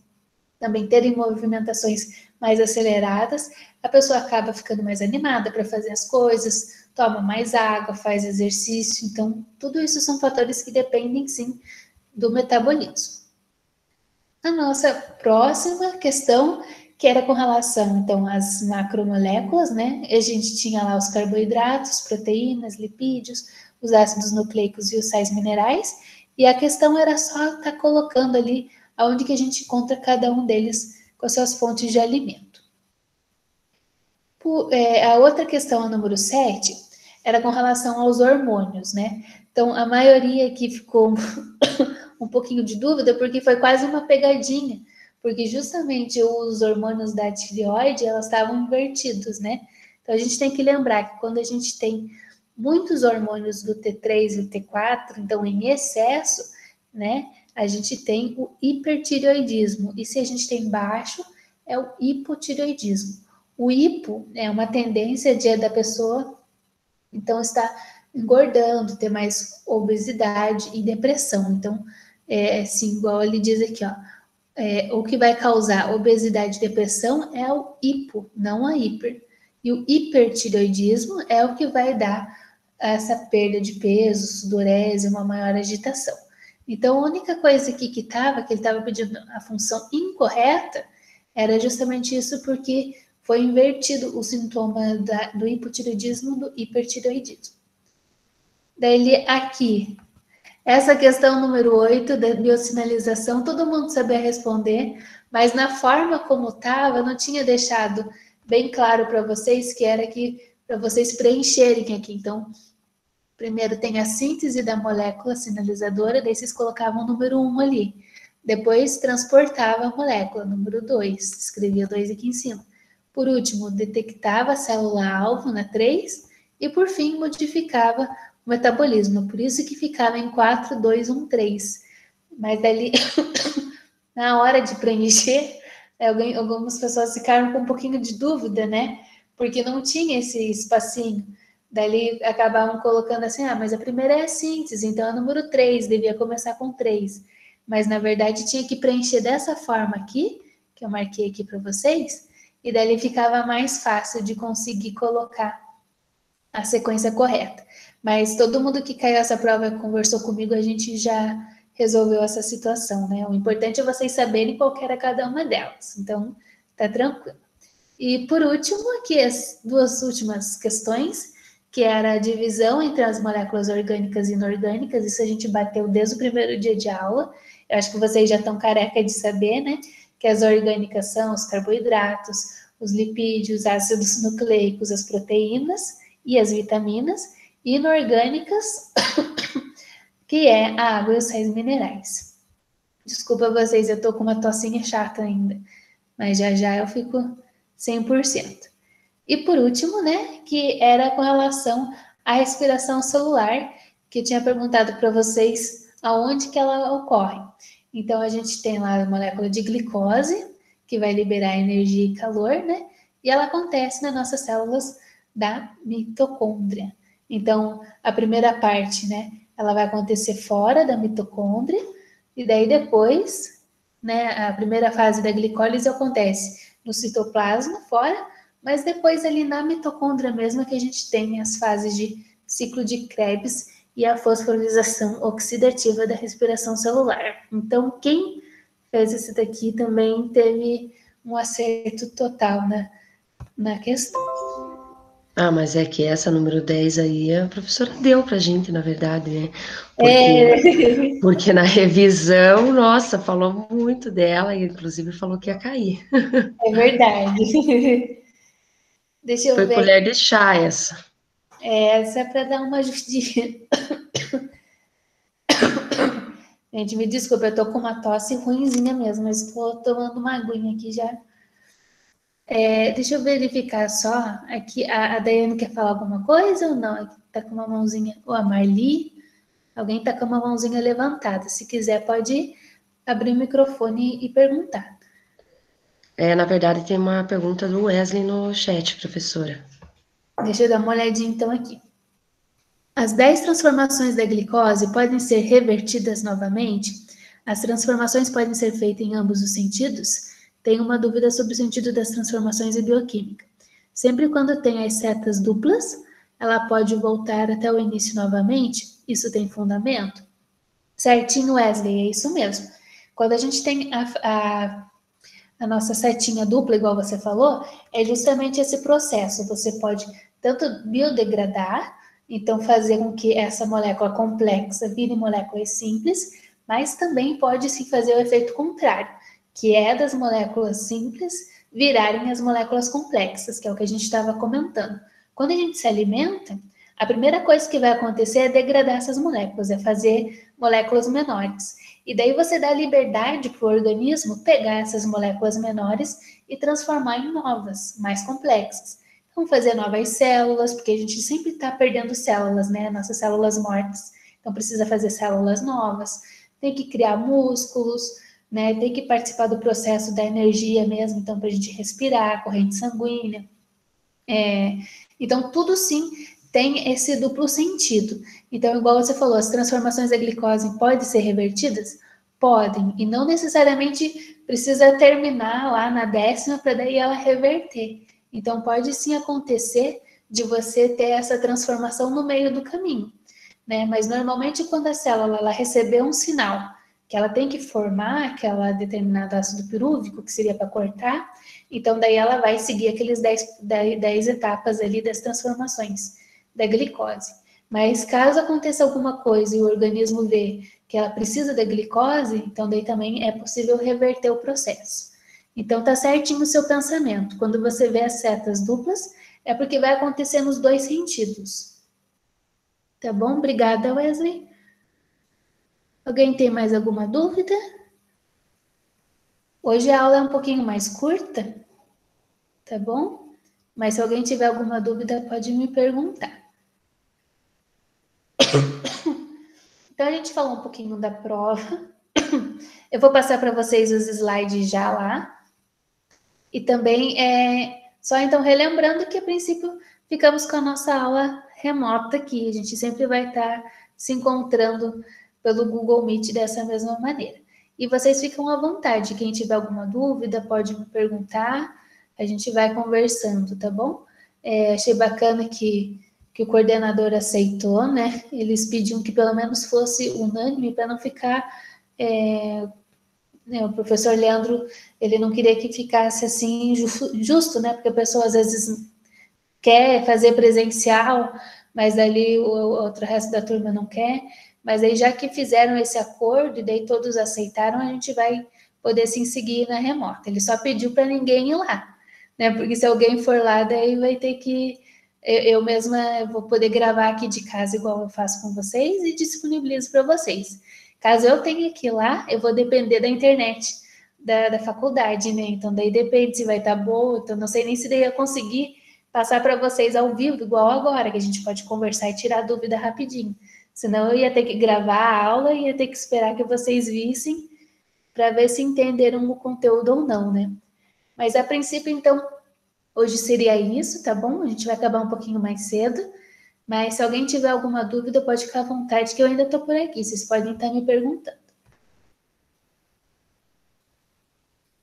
também terem movimentações mais aceleradas, a pessoa acaba ficando mais animada para fazer as coisas, toma mais água, faz exercício, então tudo isso são fatores que dependem sim do metabolismo. A nossa próxima questão, que era com relação então às macromoléculas, né? A gente tinha lá os carboidratos, proteínas, lipídios, os ácidos nucleicos e os sais minerais, e a questão era só estar colocando ali aonde que a gente encontra cada um deles com as suas fontes de alimento. A outra questão, a número 7, era com relação aos hormônios, né? Então, a maioria aqui ficou um pouquinho de dúvida, porque foi quase uma pegadinha, porque justamente os hormônios da tireoide, elas estavam invertidos, né? Então, a gente tem que lembrar que quando a gente tem muitos hormônios do T3 e o T4, então em excesso, né? A gente tem o hipertireoidismo, e se a gente tem baixo, é o hipotireoidismo. O hipo é uma tendência da pessoa, então, está engordando, ter mais obesidade e depressão. Então, assim, igual ele diz aqui, ó, o que vai causar obesidade e depressão é o hipo, não a hiper. E o hipertireoidismo é o que vai dar essa perda de peso, sudorese, uma maior agitação. Então, a única coisa aqui que ele estava pedindo a função incorreta, era justamente isso porque foi invertido o sintoma do hipotireoidismo do hipertireoidismo. Daí aqui, essa questão número 8 da biosinalização, todo mundo sabia responder, mas na forma como estava, não tinha deixado bem claro para vocês que era aqui para vocês preencherem aqui. Então, primeiro tem a síntese da molécula sinalizadora, daí vocês colocavam o número 1 ali. Depois transportava a molécula, número 2, escrevia 2 aqui em cima. Por último, detectava a célula-alvo na 3 e, por fim, modificava o metabolismo. Por isso que ficava em 4, 2, 1, 3. Mas ali, na hora de preencher, algumas pessoas ficaram com um pouquinho de dúvida, né? Porque não tinha esse espacinho. Daí acabavam colocando assim, mas a primeira é a síntese, então é o número 3, devia começar com 3. Mas, na verdade, tinha que preencher dessa forma aqui, que eu marquei aqui para vocês, e daí ficava mais fácil de conseguir colocar a sequência correta. Mas todo mundo que caiu essa prova e conversou comigo, a gente já resolveu essa situação, né? O importante é vocês saberem qual era cada uma delas. Então, tá tranquilo. E, por último, aqui as duas últimas questões, que era a divisão entre as moléculas orgânicas e inorgânicas. Isso a gente bateu desde o primeiro dia de aula. Eu acho que vocês já estão careca de saber, né? Que as orgânicas são os carboidratos, os lipídios, ácidos nucleicos, as proteínas e as vitaminas. E inorgânicas, que é a água e os sais minerais. Desculpa vocês, eu tô com uma tossinha chata ainda, mas já eu fico 100%. E por último, né, que era com relação à respiração celular, que eu tinha perguntado para vocês aonde que ela ocorre. Então, a gente tem lá a molécula de glicose, que vai liberar energia e calor, né? E ela acontece nas nossas células da mitocôndria. Então, a primeira parte, né, ela vai acontecer fora da mitocôndria, e daí depois, né, a primeira fase da glicólise acontece no citoplasma, fora, mas depois ali na mitocôndria mesmo que a gente tem as fases de ciclo de Krebs e a fosforilação oxidativa da respiração celular. Então, quem fez esse daqui também teve um acerto total na questão. Mas é que essa número 10 aí a professora deu pra gente, na verdade, né? Porque na revisão, nossa, falou muito dela e inclusive falou que ia cair. É verdade. Deixa eu Foi ver. colher de chá essa. Essa é para dar uma ajudinha. Gente, me desculpa, eu tô com uma tosse ruinzinha mesmo, mas estou tomando uma aguinha aqui já. Deixa eu verificar só. Aqui, a Daiane quer falar alguma coisa ou não? Aqui tá com uma mãozinha. Ou a Marli. Alguém tá com uma mãozinha levantada. Se quiser, pode abrir o microfone e perguntar. Na verdade, tem uma pergunta do Wesley no chat, professora. Deixa eu dar uma olhadinha então aqui. As 10 transformações da glicose podem ser revertidas novamente? As transformações podem ser feitas em ambos os sentidos? Tenho uma dúvida sobre o sentido das transformações em bioquímica. Sempre quando tem as setas duplas, ela pode voltar até o início novamente? Isso tem fundamento? Certinho, Wesley, é isso mesmo. Quando a gente tem a nossa setinha dupla, igual você falou, é justamente esse processo. Você pode tanto biodegradar, então fazer com que essa molécula complexa vire moléculas simples, mas também pode se fazer o efeito contrário, que é das moléculas simples virarem as moléculas complexas, que é o que a gente estava comentando. Quando a gente se alimenta, a primeira coisa que vai acontecer é degradar essas moléculas, é fazer moléculas menores. E daí você dá liberdade para o organismo pegar essas moléculas menores e transformar em novas, mais complexas. Então, fazer novas células, porque a gente sempre está perdendo células, né? Nossas células mortas. Então, precisa fazer células novas, tem que criar músculos, né? Tem que participar do processo da energia mesmo, então, para a gente respirar, corrente sanguínea. Então, tudo sim tem esse duplo sentido. Então, igual você falou, as transformações da glicose podem ser revertidas? Podem, e não necessariamente precisa terminar lá na 10ª para daí ela reverter. Então, pode sim acontecer de você ter essa transformação no meio do caminho, né? Mas, normalmente, quando a célula ela receber um sinal que ela tem que formar aquela determinado ácido pirúvico, que seria para cortar, então daí ela vai seguir aqueles 10 etapas ali das transformações da glicose. Mas caso aconteça alguma coisa e o organismo vê que ela precisa da glicose, então daí também é possível reverter o processo. Então tá certinho o seu pensamento. Quando você vê as setas duplas, é porque vai acontecer nos dois sentidos. Tá bom? Obrigada, Wesley. Alguém tem mais alguma dúvida? Hoje a aula é um pouquinho mais curta, tá bom? Mas se alguém tiver alguma dúvida, pode me perguntar. Então, a gente falou um pouquinho da prova. Eu vou passar para vocês os slides já lá. E também, só então relembrando que, a princípio, ficamos com a nossa aula remota aqui. A gente sempre vai estar se encontrando pelo Google Meet dessa mesma maneira. E vocês ficam à vontade. Quem tiver alguma dúvida, pode me perguntar. A gente vai conversando, tá bom? Achei bacana que o coordenador aceitou, né? Eles pediam que pelo menos fosse unânime para não ficar... o professor Leandro, ele não queria que ficasse assim justo, né? Porque a pessoa às vezes quer fazer presencial, mas ali o resto da turma não quer. Mas aí já que fizeram esse acordo e daí todos aceitaram, a gente vai poder sim seguir na remota. Ele só pediu para ninguém ir lá, né? Porque se alguém for lá, daí vai ter que... Eu mesma vou poder gravar aqui de casa, igual eu faço com vocês, e disponibilizo para vocês. Caso eu tenha que ir lá, eu vou depender da internet da faculdade, né? Então, daí depende se vai estar boa. Então, não sei nem se daí eu conseguir passar para vocês ao vivo, igual agora, que a gente pode conversar e tirar dúvida rapidinho. Senão, eu ia ter que gravar a aula e ia ter que esperar que vocês vissem para ver se entenderam o conteúdo ou não, né? Mas, a princípio, então... Hoje seria isso, tá bom? A gente vai acabar um pouquinho mais cedo, mas se alguém tiver alguma dúvida, pode ficar à vontade, que eu ainda estou por aqui, vocês podem estar me perguntando.